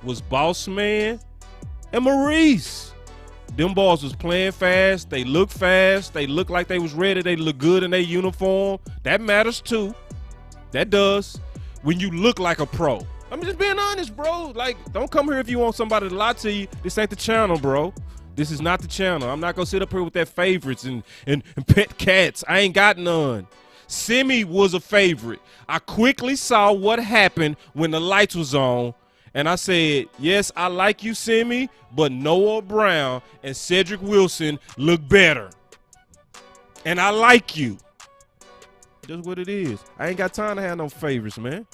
was Boss Man and Maurice. Them boys was playing fast. They looked fast. They looked like they was ready. They look good in their uniform. That matters, too. That does. When you look like a pro. I'm just being honest, bro. Like, don't come here if you want somebody to lie to you. This ain't the channel, bro. This is not the channel. I'm not going to sit up here with that favorites and pet cats. I ain't got none. Simi was a favorite. I quickly saw what happened when the lights was on, and I said, yes, I like you, Simi, but Noah Brown and Cedric Wilson look better. And I like you. Just what it is. I ain't got time to have no favorites, man.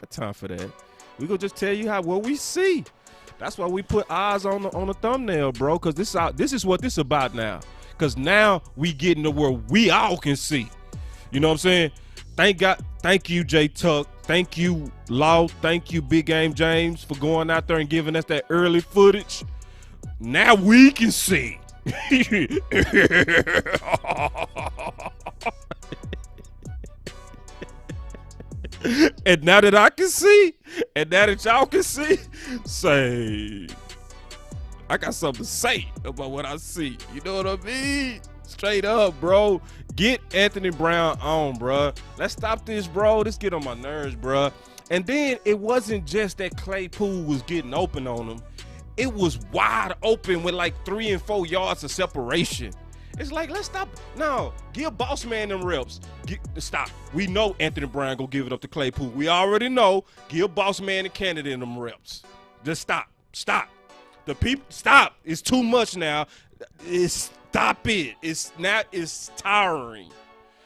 Got time for that. We gonna just tell you what we see. That's why we put eyes on the thumbnail, bro. Cause this is what this about now. Cause now we getting to where we all can see. You know what I'm saying? Thank God. Thank you, Jay Tuck. Thank you, Law. Thank you, Big Game James, for going out there and giving us that early footage. Now we can see. And now that I can see, and now that y'all can see, say, I got something to say about what I see. You know what I mean? Straight up, bro. Get Anthony Brown on, bro. Let's stop this, bro. This get on my nerves, bro. And then it wasn't just that Claypool was getting open on him. It was wide open with like 3 and 4 yards of separation. It's like, let's stop. No, give Boss Man them reps. Stop. We know Anthony Brown gonna give it up to Claypool. We already know. Give Boss Man and Kennedy them reps. Just stop. Stop. The people, stop. It's too much now. Stop it. It's tiring.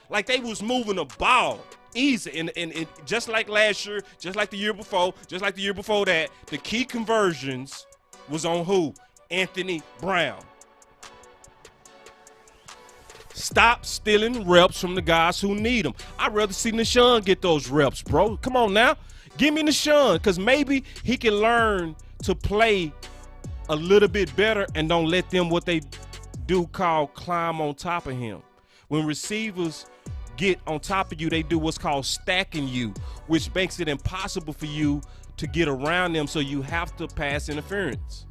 Like they was moving the ball. Easy. And it, just like last year, just like the year before, just like the year before that, the key conversions was on who? Anthony Brown. Stop stealing reps from the guys who need them. I'd rather see Nashawn get those reps, bro. Come on now. Give me Nashawn, because maybe he can learn to play a little bit better and don't let them what they do called climb on top of him. When receivers get on top of you, they do what's called stacking you, which makes it impossible for you to get around them, so you have to pass interference.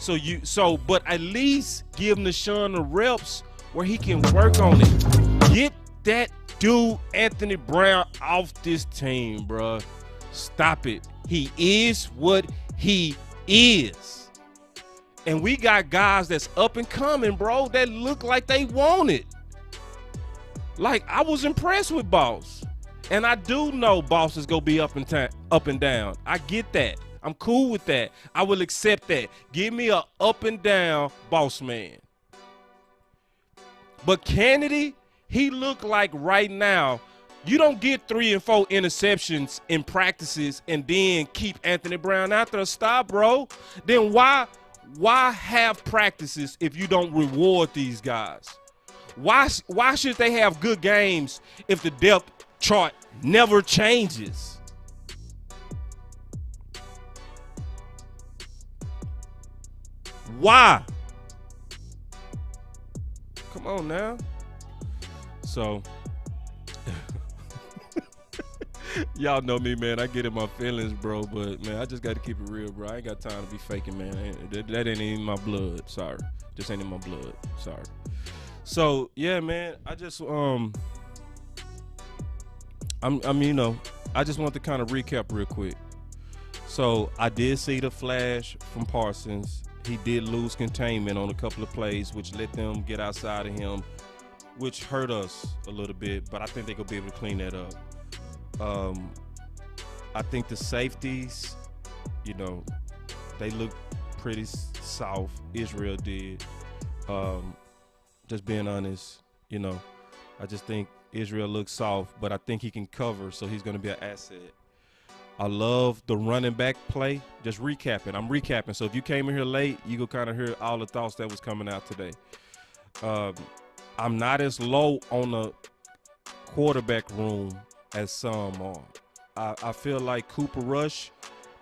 But at least give Nashawn the reps where he can work on it. Get that dude Anthony Brown off this team, bro. Stop it. He is what he is. And we got guys that's up and coming, bro, that look like they want it. Like, I was impressed with Boss. And I do know Boss is going to be up and down. I get that. I'm cool with that. I will accept that. Give me a up and down Boss man. But Kennedy, he looked like right now, you don't get 3 and 4 interceptions in practices and then keep Anthony Brown out there. Stop, bro. Then why have practices if you don't reward these guys? Why should they have good games if the depth chart never changes? Why? Come on now. So, y'all know me, man. I get in my feelings, bro. But, man, I just got to keep it real, bro. I ain't got time to be faking, man. That ain't in my blood. Sorry. Just ain't in my blood. Sorry. So, yeah, man, I just, I just want to kind of recap real quick. So, I did see the flash from Parsons. He did lose containment on a couple of plays, which let them get outside of him, which hurt us a little bit, but I think they're going to be able to clean that up. I think the safeties, they look pretty soft. Israel did. Just being honest, I just think Israel looks soft, but I think he can cover, so he's going to be an asset. I love the running back play. Just recapping. I'm recapping. So if you came in here late, you can kind of hear all the thoughts that was coming out today. I'm not as low on the quarterback room as some are. I feel like Cooper Rush,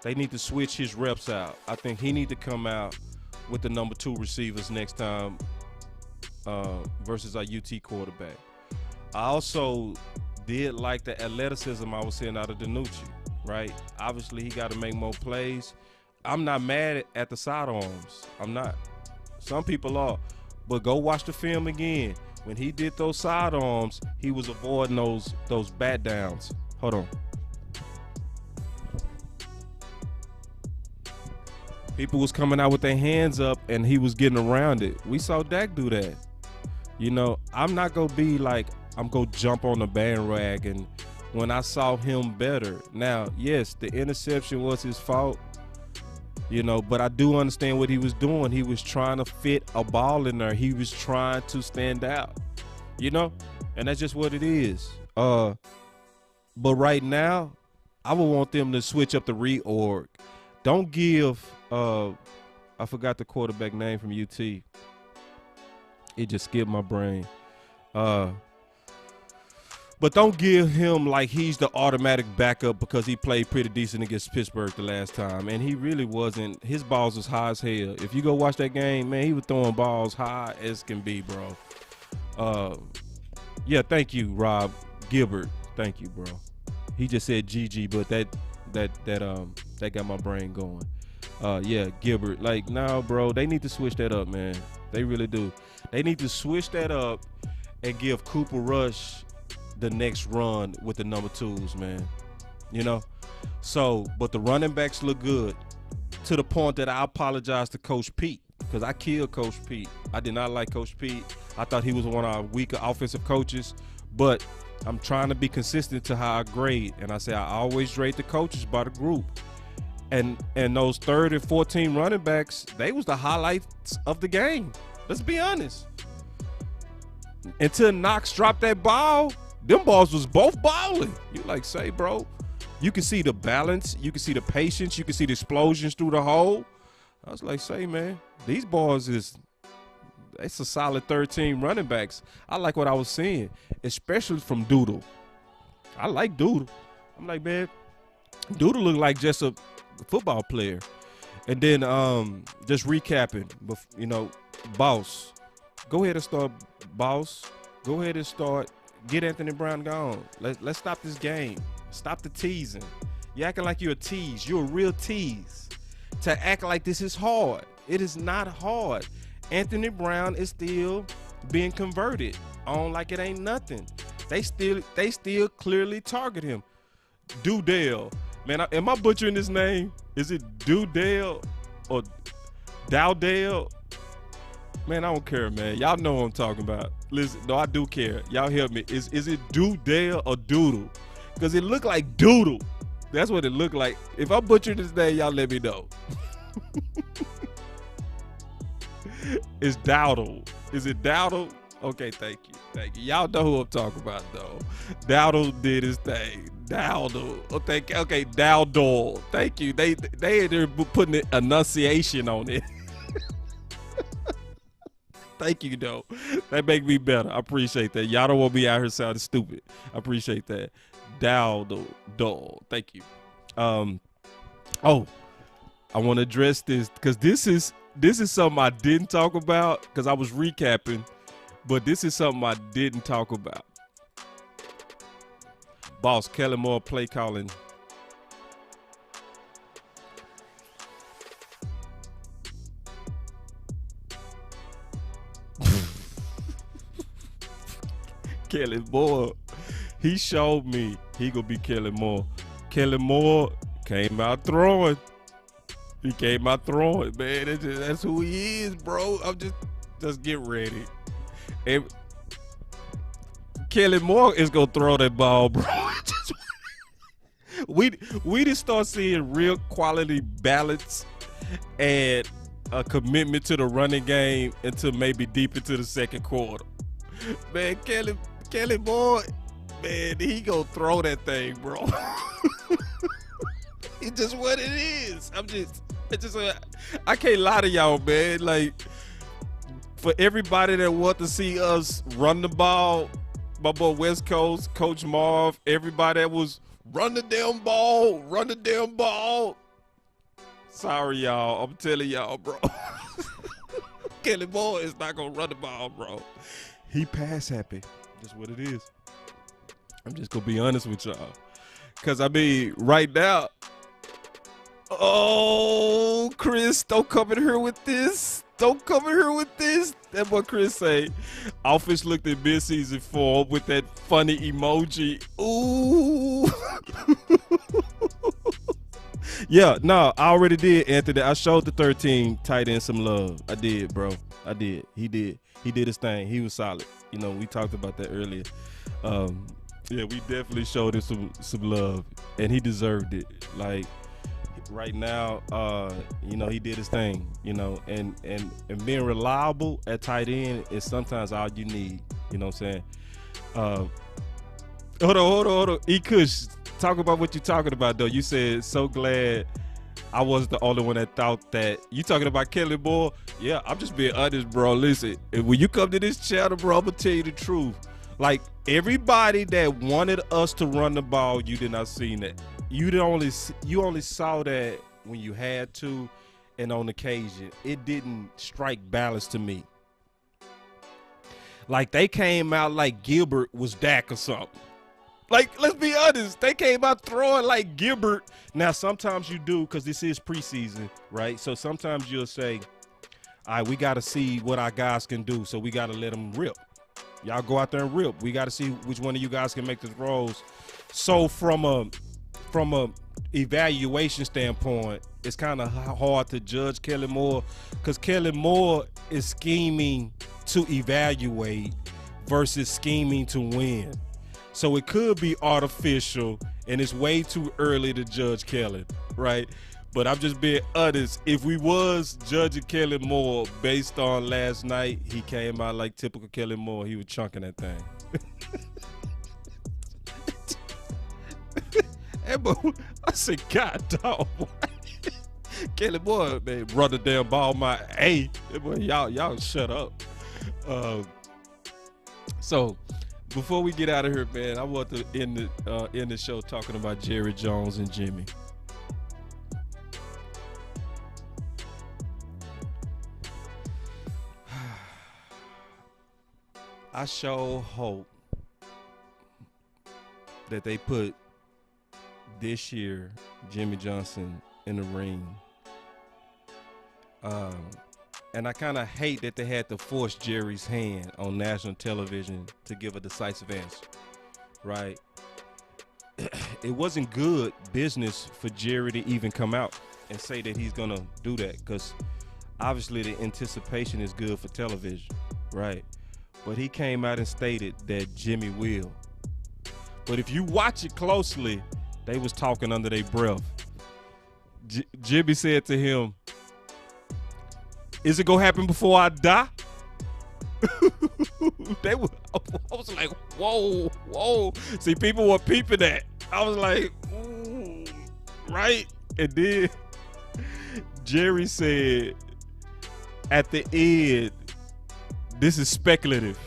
they need to switch his reps out. I think he need to come out with the number 2 receivers next time versus our UT quarterback. I also did like the athleticism I was seeing out of Danucci. Right? Obviously, he got to make more plays. I'm not mad at the sidearms. I'm not. Some people are. But go watch the film again. When he did those sidearms, he was avoiding those bat downs. Hold on. People was coming out with their hands up, and he was getting around it. We saw Dak do that. I'm not going to be like, I'm going to jump on the bandwagon when I saw him better. Now, yes, the interception was his fault, but I do understand what he was doing. He was trying to fit a ball in there. He was trying to stand out, and that's just what it is. But right now, I would want them to switch up the reorg. Don't give, I forgot the quarterback name from UT. It just skipped my brain. But don't give him like he's the automatic backup because he played pretty decent against Pittsburgh the last time. And he really wasn't. His balls was high as hell. If you go watch that game, man, he was throwing balls high as can be, bro. Yeah, thank you, Rob Gilbert. Thank you, bro. He just said GG, but that got my brain going. Yeah, Gilbert. Like, no, bro, they need to switch that up, man. They really do. They need to switch that up and give Cooper Rush the next run with the number 2s, man. So, but the running backs look good to the point that I apologize to Coach Pete because I killed Coach Pete. I did not like Coach Pete. I thought he was one of our weaker offensive coaches, but I'm trying to be consistent to how I grade. And I say I always rate the coaches by the group. And those 3rd and 14 running backs, they was the highlights of the game. Let's be honest. Until Knox dropped that ball, them balls was both balling. You like say, bro, you can see the balance, you can see the patience, you can see the explosions through the hole. I was like, say, man, these balls it's a solid 13 running backs. I like what I was seeing, especially from Doodle. I like Doodle. I'm like, man, Doodle looked like just a football player. And then just recapping, you know, Boss. Go ahead and start, Boss. Go ahead and start. Get Anthony Brown gone. Let's stop this game. Stop the teasing. You acting like you're a tease. You're a real tease. To act like this is hard. It is not hard. Anthony Brown is still being converted on like it ain't nothing. They still clearly target him. Dudale. Man, am I butchering his name? Is it Dudale or Dowdale? Man, I don't care, man. Y'all know what I'm talking about. Listen, no, I do care. Y'all help me. Is it Dudale or Doodle? Because it looked like Doodle. That's what it looked like. If I butchered his name, y'all let me know. It's Dowdle. Is it Dowdle? Okay, thank you. Thank you. Y'all know who I'm talking about, though. Dowdle did his thing. Dowdle. Okay, Dowdle. Thank you. They're putting an enunciation on it. Thank you, though. That make me better. I appreciate that. Y'all don't want me out here sounding stupid. I appreciate that. Dowdle. Thank you. Oh, I want to address this because this is something I didn't talk about because I was recapping, but this is something I didn't talk about. Boss, Kellen Moore play calling. Kellen Moore, he showed me he gonna be Kellen Moore. Kellen Moore came out throwing. He came out throwing, man. That's who he is, bro. I'm just get ready. And Kellen Moore is gonna throw that ball, bro. we just start seeing real quality balance and a commitment to the running game until maybe deep into the second quarter. Man, Kellen Moore, man, he gonna throw that thing, bro. It's just what it is. I can't lie to y'all, man. Like, for everybody that want to see us run the ball, my boy West Coast, Coach Marv, everybody that was run the damn ball. Sorry, y'all. I'm telling y'all, bro. Kellen Moore is not gonna run the ball, bro. He pass happy. That's what it is. I'm just gonna be honest with y'all. Cause I mean, right now, oh, Chris, don't come in here with this. Don't come in here with this. That's what Chris say. Offense looked at midseason form with that funny emoji. Ooh. Yeah, no, I already did, Anthony. I showed the 13 tight end some love. I did, bro. I did. He did. He did his thing. He was solid. You know, we talked about that earlier. Yeah, we definitely showed him some love, and he deserved it. Like, right now, you know, he did his thing, you know, and being reliable at tight end is sometimes all you need. You know what I'm saying? Hold on. E-Kush, talk about what you're talking about, though. You said, so glad I wasn't the only one that thought that. You talking about Kellen Moore? Yeah, I'm just being honest, bro. Listen, when you come to this channel, bro, I'm going to tell you the truth. Like, everybody that wanted us to run the ball, you did not see that. You only saw that when you had to and on occasion. It didn't strike balance to me. Like, they came out like Gilbert was Dak or something. Like, let's be honest. They came out throwing like Gilbert. Now, sometimes you do because this is preseason, right? So sometimes you'll say, all right, we got to see what our guys can do, so we got to let them rip. Y'all go out there and rip. We got to see which one of you guys can make the throws. So from a evaluation standpoint, it's kind of hard to judge Kellen Moore because Kellen Moore is scheming to evaluate versus scheming to win. So it could be artificial, and it's way too early to judge Kellen, right? But I'm just being honest. If we was judging Kellen Moore based on last night, he came out like typical Kellen Moore. He was chunking that thing. That boy, I said, God dog, boy. Kellen Moore, man, run the damn ball my A. Boy, y'all shut up. So before we get out of here, man, I want to end the show talking about Jerry Jones and Jimmy. I sure hope that they put this year Jimmy Johnson in the ring. And I kind of hate that they had to force Jerry's hand on national television to give a decisive answer, right? It wasn't good business for Jerry to even come out and say that he's going to do that, because obviously the anticipation is good for television, right? But he came out and stated that Jimmy will. But if you watch it closely, they was talking under their breath. Jimmy said to him, "Is it gonna happen before I die?" I was like, whoa. See, people were peeping that. I was like, ooh, right? And then Jerry said at the end, "This is speculative,"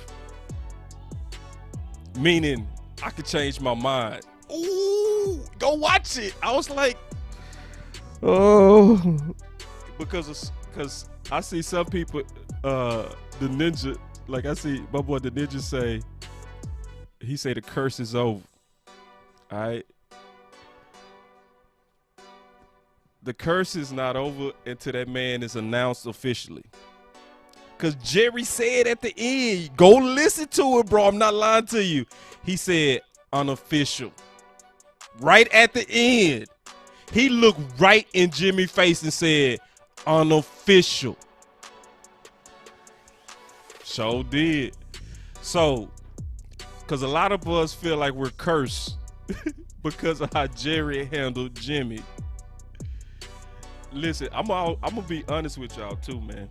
meaning I could change my mind. Ooh, go watch it. I was like, oh, because I see some people, the ninja, like I see my boy the ninja say, he say the curse is over. All right. The curse is not over until that man is announced officially. Because Jerry said at the end, go listen to it, bro. I'm not lying to you. He said unofficial. Right at the end. He looked right in Jimmy's face and said unofficial. So did. So, because a lot of us feel like we're cursed because of how Jerry handled Jimmy. Listen, I'm gonna be honest with y'all too, man.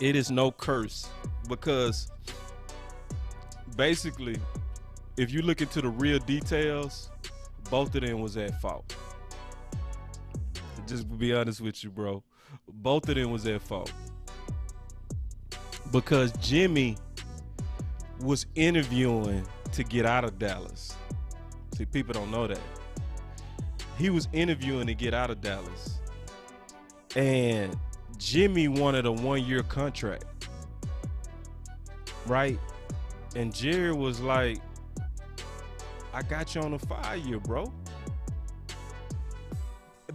It is no curse, because basically, if you look into the real details, both of them was at fault. Just to be honest with you, bro. Both of them was at fault. Because Jimmy was interviewing to get out of Dallas. See, people don't know that. He was interviewing to get out of Dallas. And Jimmy wanted a 1-year contract. Right? And Jerry was like, I got you on a 5-year, bro.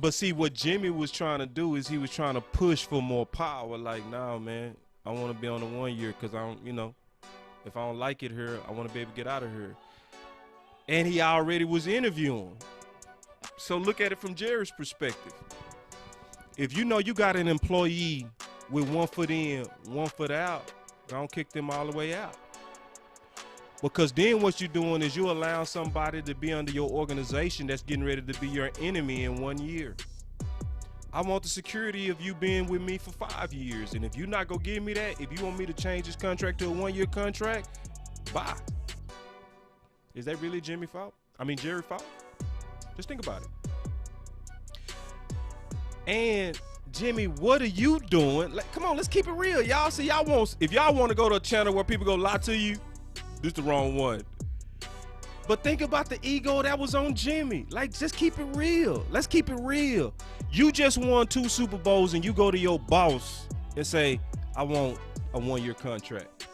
But see, what Jimmy was trying to do is he was trying to push for more power. Like, nah, man, I want to be on the 1 year because I don't, if I don't like it here, I want to be able to get out of here. And he already was interviewing. So look at it from Jerry's perspective. If you know you got an employee with 1 foot in, 1 foot out, don't kick them all the way out. Because then what you're doing is you allow somebody to be under your organization that's getting ready to be your enemy in 1 year. I want the security of you being with me for 5 years. And if you're not going to give me that, if you want me to change this contract to a 1-year contract, bye. Is that really Jerry's fault? Just think about it. And Jimmy, what are you doing? Like, come on, let's keep it real, y'all. See, if y'all want to go to a channel where people go lie to you, this is the wrong one. But think about the ego that was on Jimmy. Like, just keep it real. Let's keep it real. You just won 2 Super Bowls and you go to your boss and say, I want a 1-year contract.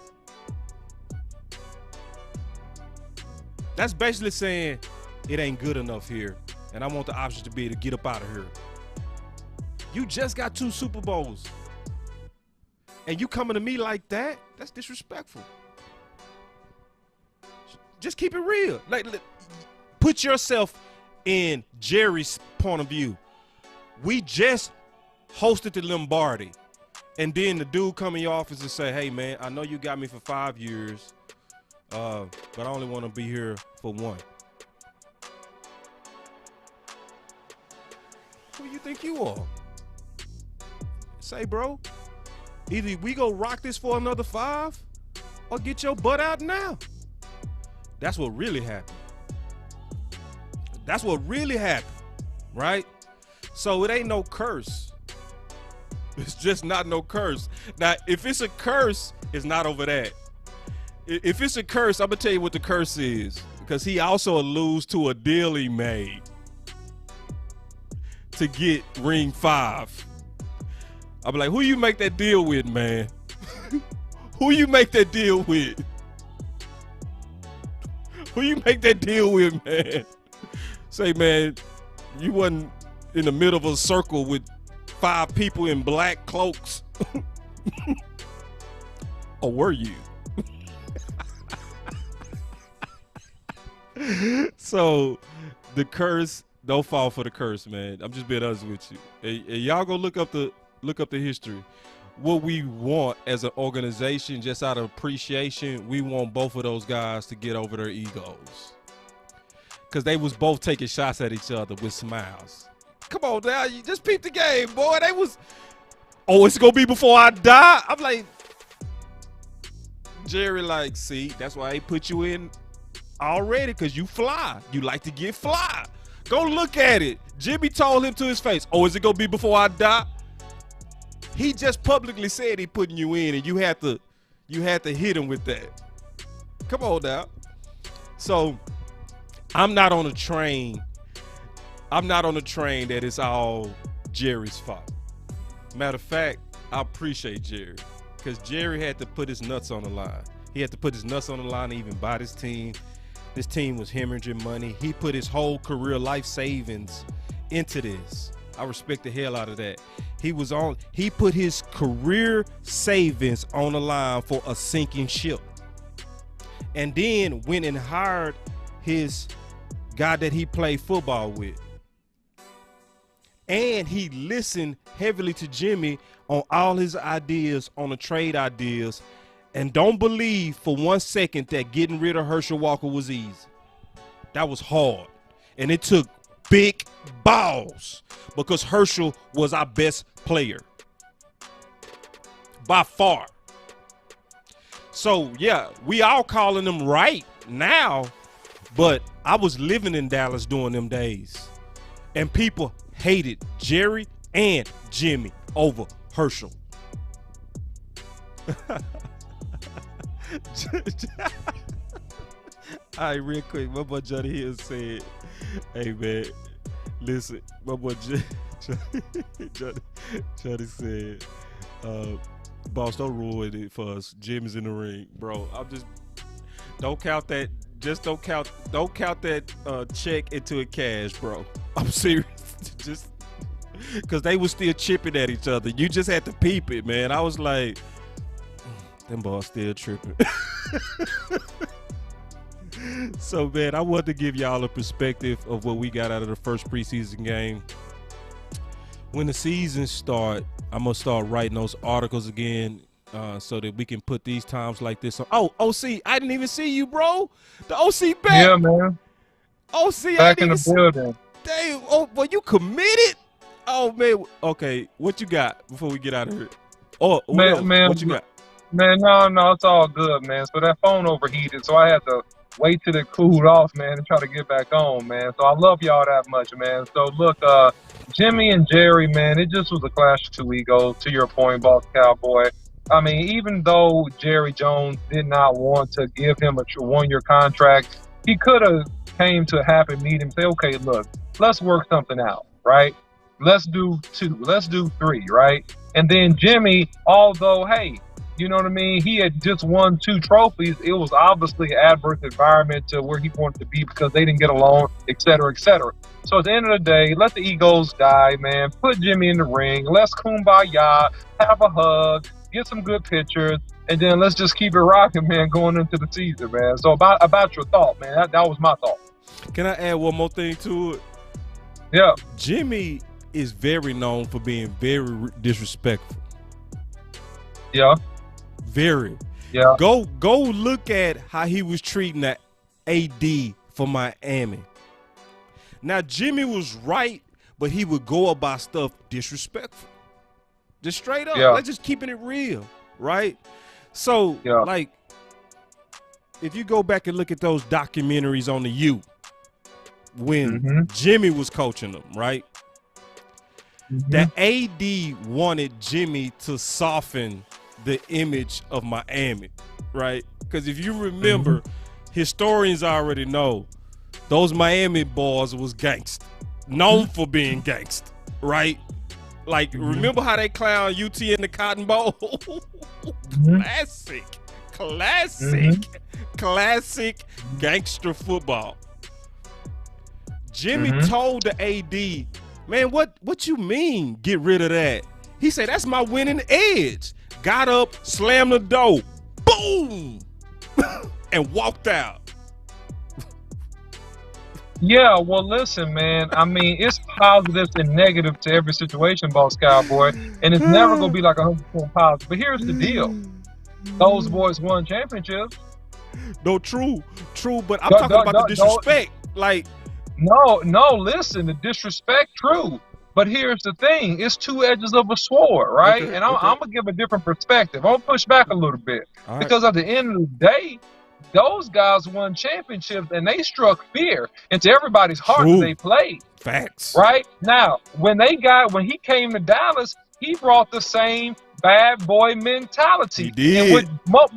That's basically saying it ain't good enough here and I want the option to be able to get up out of here. You just got 2 Super Bowls and you coming to me like that? That's disrespectful. Just keep it real. Like, put yourself in Jerry's point of view. We just hosted the Lombardi, and then the dude come in your office and say, "Hey, man, I know you got me for 5 years, but I only want to be here for 1." Who you think you are? Say, bro, either we go rock this for another 5, or get your butt out now. That's what really happened. That's what really happened, right? So it ain't no curse. It's just not no curse. Now, if it's a curse, it's not over that. If it's a curse, I'm going to tell you what the curse is, because he also alludes to a deal he made to get ring 5. I'm like, who you make that deal with, man? Who you make that deal with? Who you make that deal with, man? Say, man, you wasn't in the middle of a circle with 5 people in black cloaks. Or were you? So the curse, don't fall for the curse, man. I'm just being honest with you. And y'all go look up the history. What we want as an organization, just out of appreciation, we want both of those guys to get over their egos. Because they was both taking shots at each other with smiles. Come on now, you just peep the game, boy. They was, oh, it's going to be before I die? I'm like, Jerry like, see, that's why I put you in already, because you fly. You like to get fly. Go look at it. Jimmy told him to his face, oh, is it going to be before I die? He just publicly said he putting you in, and you had to hit him with that. Come on now. So I'm not on a train. I'm not on a train that it's all Jerry's fault. Matter of fact, I appreciate Jerry, because Jerry had to put his nuts on the line. He had to put his nuts on the line to even buy this team. This team was hemorrhaging money. He put his whole career life savings into this. I respect the hell out of that. He put his career savings on the line for a sinking ship. And then went and hired his guy that he played football with. And he listened heavily to Jimmy on all his ideas, on the trade ideas. And don't believe for 1 second that getting rid of Herschel Walker was easy. That was hard. And it took big balls, because Herschel was our best player by far. So yeah, we all calling them right now, but I was living in Dallas during them days, and people hated Jerry and Jimmy over Herschel. All right, real quick, my boy Johnny Hill said, hey man, listen, my boy Johnny said, boss, don't ruin it for us. Jimmy's in the ring, bro. I'm just, don't count that. Just don't count that check into a cash, bro. I'm serious. Just because they was still chipping at each other. You just had to peep it, man. I was like, them boys still tripping. So, man, I wanted to give y'all a perspective of what we got out of the first preseason game. When the season start, I'm going to start writing those articles again so that we can put these times like this on. Oh, OC, I didn't even see you, bro. The OC back. Yeah, man. OC, back in the building. Dang, oh, well, you committed? Oh, man. Okay, what you got before we get out of here? Oh, man, what you got? Man, no, it's all good, man. So that phone overheated, so I had to wait till it cooled off, man, and try to get back on, man. So I love y'all that much, man. So look, Jimmy and Jerry, man, it just was a clash of two egos, to your point, boss Cowboy. I mean, even though Jerry Jones did not want to give him a one-year contract, he could have came to a happy medium and say, okay, look, let's work something out, right? Let's do 2, let's do 3, right? And then Jimmy, although, hey, you know what I mean? He had just won 2 trophies. It was obviously an adverse environment to where he wanted to be because they didn't get along, et cetera, et cetera. So at the end of the day, let the egos die, man. Put Jimmy in the ring. Let's kumbaya, have a hug, get some good pictures, and then let's just keep it rocking, man, going into the season, man. So about your thought, man, that was my thought. Can I add one more thing to it? Yeah. Jimmy is very known for being very disrespectful. Yeah. Very. Yeah. Go look at how he was treating the AD for Miami. Now, Jimmy was right, but he would go about stuff disrespectful. Just straight up. Yeah. Let's just keeping it real, right? So, yeah. like, if you go back and look at those documentaries on the U, when Jimmy was coaching them, right? That AD wanted Jimmy to soften the image of Miami, right? Because if you remember, historians already know those Miami boys was gangsta, known for being gangsta, right? Like, remember how they clown UT in the Cotton Bowl? Classic gangster football. Jimmy told the AD, man, what you mean get rid of that? He said, that's my winning edge. Got up, slammed the door, boom, and walked out. Yeah, well, listen, man. I mean, it's positives and negatives to every situation, Boss Cowboy, and it's never going to be like 100% positive. But here's the deal. Those boys won championships. No, true, but I'm talking about the disrespect. Like, no, listen, the disrespect, true. But here's the thing. It's two edges of a sword, right? Okay, and I'm going to give a different perspective. I'm going to push back a little bit. All right. Because at the end of the day, those guys won championships, and they struck fear into everybody's heart that they played. Facts. Right? Now, when he came to Dallas, he brought the same bad boy mentality. He did. And what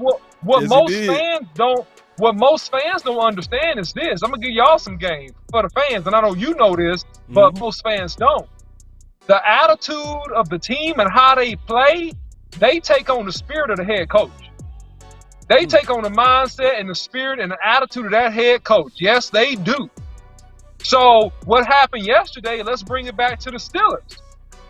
most fans don't understand is this. I'm going to give y'all some game for the fans, and I know you know this, but most fans don't. The attitude of the team and how they play, they take on the spirit of the head coach. They take on the mindset and the spirit and the attitude of that head coach. Yes, they do. So what happened yesterday, let's bring it back to the Steelers.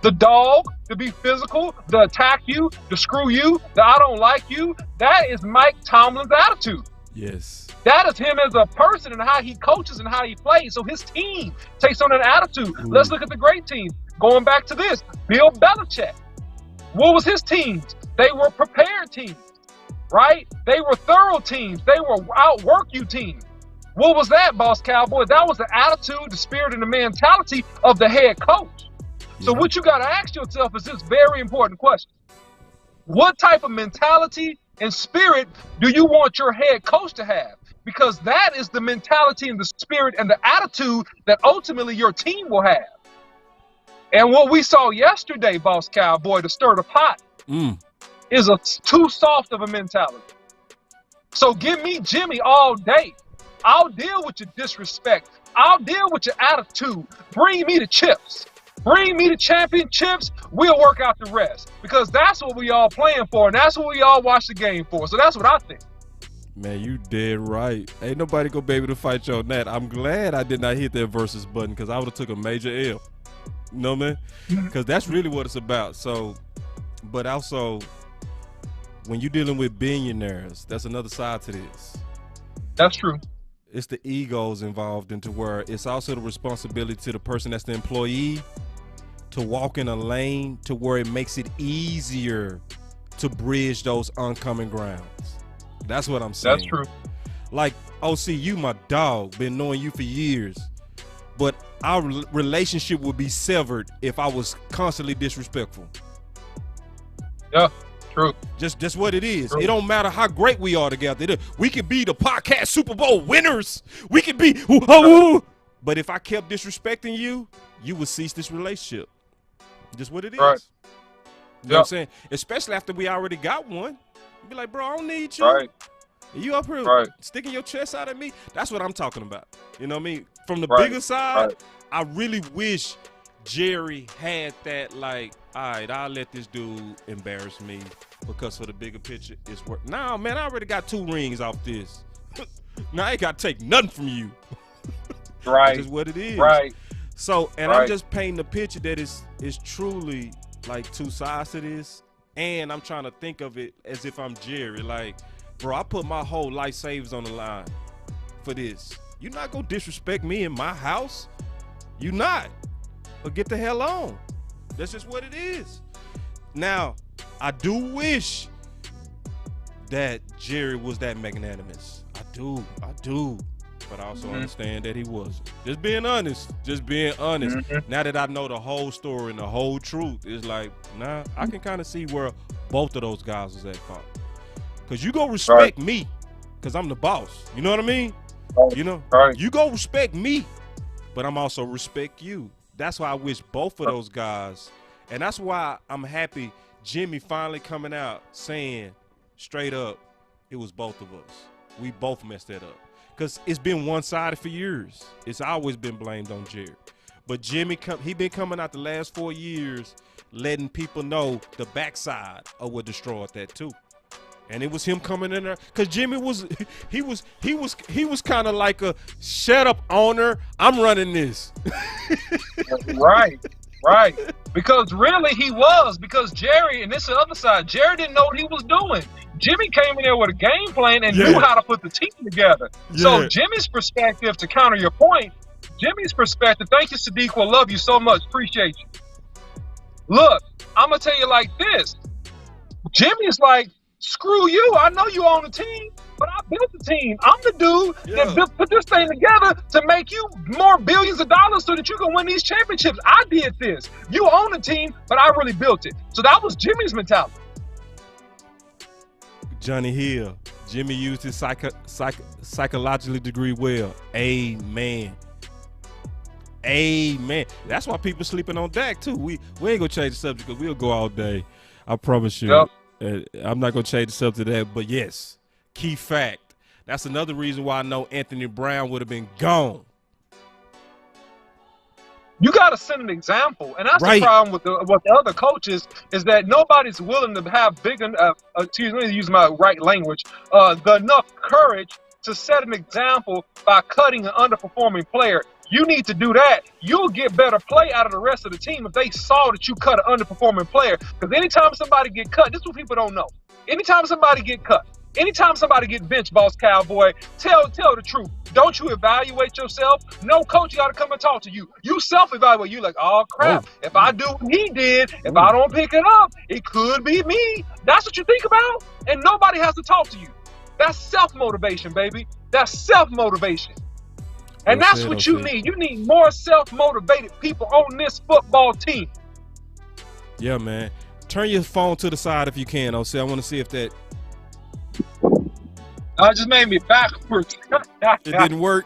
The dog, to be physical, to attack you, to screw you, the I don't like you, that is Mike Tomlin's attitude. Yes. That is him as a person and how he coaches and how he plays. So his team takes on an attitude. Let's look at the great teams. Going back to this, Bill Belichick. What was his teams? They were prepared teams, right? They were thorough teams. They were outwork you teams. What was that, Boss Cowboy? That was the attitude, the spirit, and the mentality of the head coach. So what you got to ask yourself is this very important question. What type of mentality and spirit do you want your head coach to have? Because that is the mentality and the spirit and the attitude that ultimately your team will have. And what we saw yesterday, Boss Cowboy, to stir the pot, is too soft of a mentality. So give me Jimmy all day. I'll deal with your disrespect. I'll deal with your attitude. Bring me the chips. Bring me the championships. We'll work out the rest. Because that's what we all playing for, and that's what we all watch the game for. So that's what I think. Man, you dead right. Ain't nobody gonna be able to fight you on that. I'm glad I did not hit that versus button because I would have took a major L. You know, man? Because that's really what it's about. So, but also, when you're dealing with billionaires, that's another side to this. That's true. It's the egos involved into where it's also the responsibility to the person that's the employee to walk in a lane to where it makes it easier to bridge those oncoming grounds. That's what I'm saying. That's true. Like, OC, you my dog, been knowing you for years, but our relationship would be severed if I was constantly disrespectful. Yeah, true. Just what it is. True. It don't matter how great we are together. We could be the podcast Super Bowl winners. We could be, but if I kept disrespecting you, you would cease this relationship. Just what it is. Right. You know what I'm saying? Especially after we already got one. Be like, bro, I don't need you. Right. You up here sticking your chest out at me? That's what I'm talking about. You know what I mean? From the bigger side, I really wish Jerry had that, like, all right, I'll let this dude embarrass me because for the bigger picture, it's worth. Nah, man, I already got 2 rings off this. Now I ain't got to take nothing from you. Right. That's just what it is. Right. So, and I'm just painting the picture that is truly like 2 sides to this. And I'm trying to think of it as if I'm Jerry. Like, bro, I put my whole life savings on the line for this. You're not going to disrespect me in my house. You not. But get the hell on. That's just what it is. Now, I do wish that Jerry was that magnanimous. I do. But I also understand that he wasn't. Just being honest. Now that I know the whole story and the whole truth, it's like, nah, I can kind of see where both of those guys was at fault. Because you go respect me because I'm the boss. You know what I mean? You know? You go respect me but I'm also respect you. That's why I wish both of those guys, and that's why I'm happy Jimmy finally coming out saying straight up, it was both of us. We both messed that up. Because it's been one-sided for years. It's always been blamed on Jerry. But Jimmy, he been coming out the last 4 years letting people know the backside of what destroyed that too. And it was him coming in there because Jimmy was kind of like a shut up owner. I'm running this. Right. Because really he was, because Jerry, and this is the other side, Jerry didn't know what he was doing. Jimmy came in there with a game plan and knew how to put the team together. So Jimmy's perspective, to counter your point, Jimmy's perspective, thank you, Sadiq, will love you so much. Appreciate you. Look, I'm going to tell you like this. Jimmy's like, screw you. I know you own the team, but I built the team. I'm the dude that put this thing together to make you more billions of dollars so that you can win these championships. I did this. You own the team, but I really built it. So that was Jimmy's mentality. Johnny Hill, Jimmy used his psychologically degree well. Amen. That's why people sleeping on Dak too. We ain't gonna change the subject because we'll go all day. I promise you. I'm not gonna change the subject to that. But yes, key fact. That's another reason why I know Anthony Brown would have been gone. You got to set an example, and that's the problem with the other coaches is that nobody's willing to have excuse me, to use my right language, enough courage to set an example by cutting an underperforming player. You need to do that. You'll get better play out of the rest of the team if they saw that you cut an underperforming player. Because anytime somebody get cut, this is what people don't know. Anytime somebody get cut, anytime somebody get benched, boss Cowboy, tell the truth. Don't you evaluate yourself? No coach got to come and talk to you. You self-evaluate. You like, oh, crap. If I do what he did, if I don't pick it up, it could be me. That's what you think about? And nobody has to talk to you. That's self-motivation, baby. That's self-motivation. And that's what you need. You need more self-motivated people on this football team. Yeah, man. Turn your phone to the side if you can, OC. I want to see if that... I just made me backwards. It didn't work?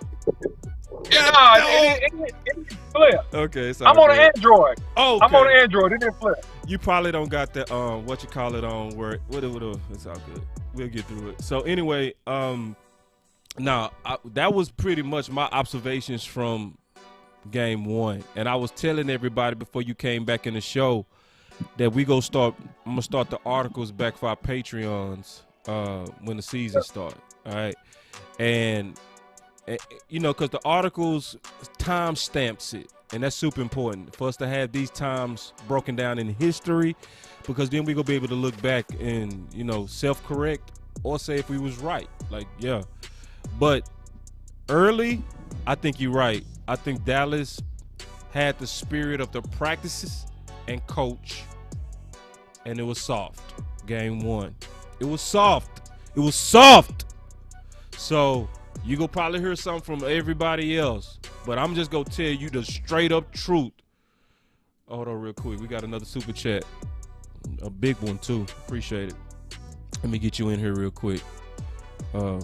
It didn't flip. Okay, it's I'm on an Android. Oh, okay. I'm on an Android. It didn't flip. You probably don't got the what you call it on where it's all good. We'll get through it. So anyway, that was pretty much my observations from game one, and I was telling everybody before you came back in the show that I'm gonna start the articles back for our Patreons when the season starts. All right, and you know, because the articles time stamps it, and that's super important for us to have these times broken down in history, because then we're gonna be able to look back and, you know, self-correct or say if we was right. Like, yeah. But early, I think you're right. I think Dallas had the spirit of the practices and coach, and it was soft. Game one. It was soft. It was soft. So you gonna probably hear something from everybody else, but I'm just gonna tell you the straight up truth. Hold on real quick. We got another super chat. A big one too. Appreciate it. Let me get you in here real quick. Give me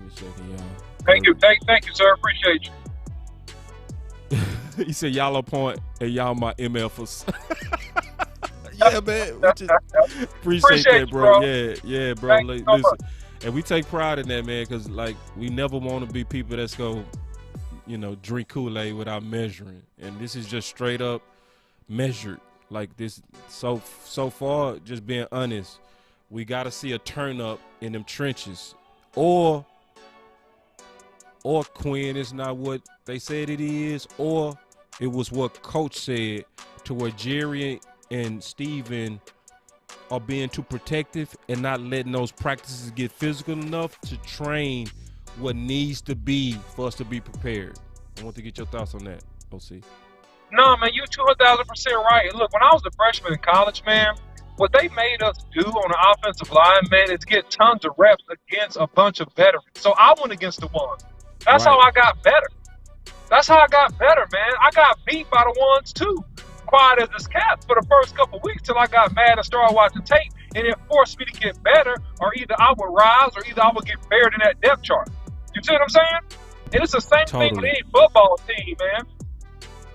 a second, y'all. Thank you, sir. Appreciate you. He said y'all on point and y'all my MFers. Yeah, man. Appreciate that, bro. Yeah, bro. Listen. And we take pride in that, man, because, like, we never want to be people that's going to, you know, drink Kool-Aid without measuring. And this is just straight up measured. Like this, so far, just being honest, we got to see a turn up in them trenches. Or Quinn is not what they said it is, or it was what Coach said, to where Jerry and Steven are being too protective and not letting those practices get physical enough to train what needs to be for us to be prepared. I want to get your thoughts on that, OC. No, man, you're 200,000% right. Look, when I was a freshman in college, man, what they made us do on the offensive line, man, is get tons of reps against a bunch of veterans. So I went against the ones. That's how I got better. That's how I got better, man. I got beat by the ones, too. Quiet as this cat for the first couple of weeks till I got mad and started watching tape, and it forced me to get better, or either I would rise or either I would get buried in that depth chart. You see what I'm saying? And it's the same thing with Totally. any football team, man.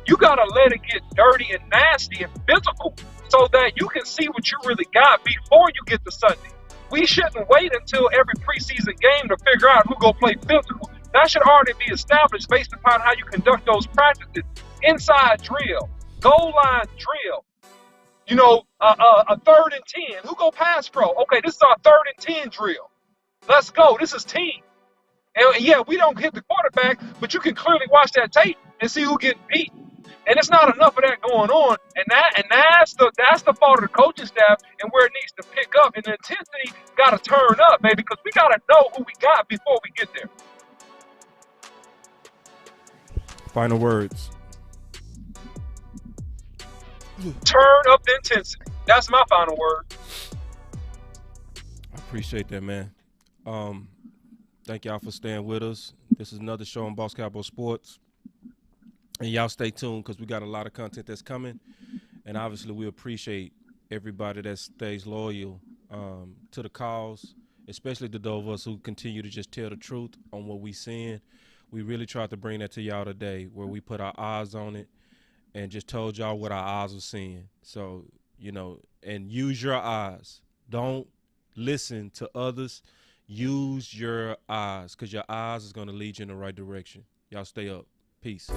You got to let it get dirty and nasty and physical so that you can see what you really got before you get to Sunday. We shouldn't wait until every preseason game to figure out who go play physical. That should already be established based upon how you conduct those practices. Inside drill, goal line drill, you know, a 3rd and 10. Who go pass pro? Okay, this is our 3rd and 10 drill. Let's go. This is team. And yeah, we don't hit the quarterback, but you can clearly watch that tape and see who getting beat. And it's not enough of that going on, and that's the fault of the coaching staff and where it needs to pick up. And the intensity got to turn up, baby, because we got to know who we got before we get there. Final words. Turn up the intensity. That's my final word. I appreciate that, man. Thank y'all for staying with us. This is another show on Boss Cowboy Sports. And y'all stay tuned because we got a lot of content that's coming. And obviously we appreciate everybody that stays loyal to the cause, especially the those of us who continue to just tell the truth on what we seeing. We really tried to bring that to y'all today where we put our eyes on it and just told y'all what our eyes were seeing. So, you know, and use your eyes. Don't listen to others. Use your eyes because your eyes is going to lead you in the right direction. Y'all stay up. Peace.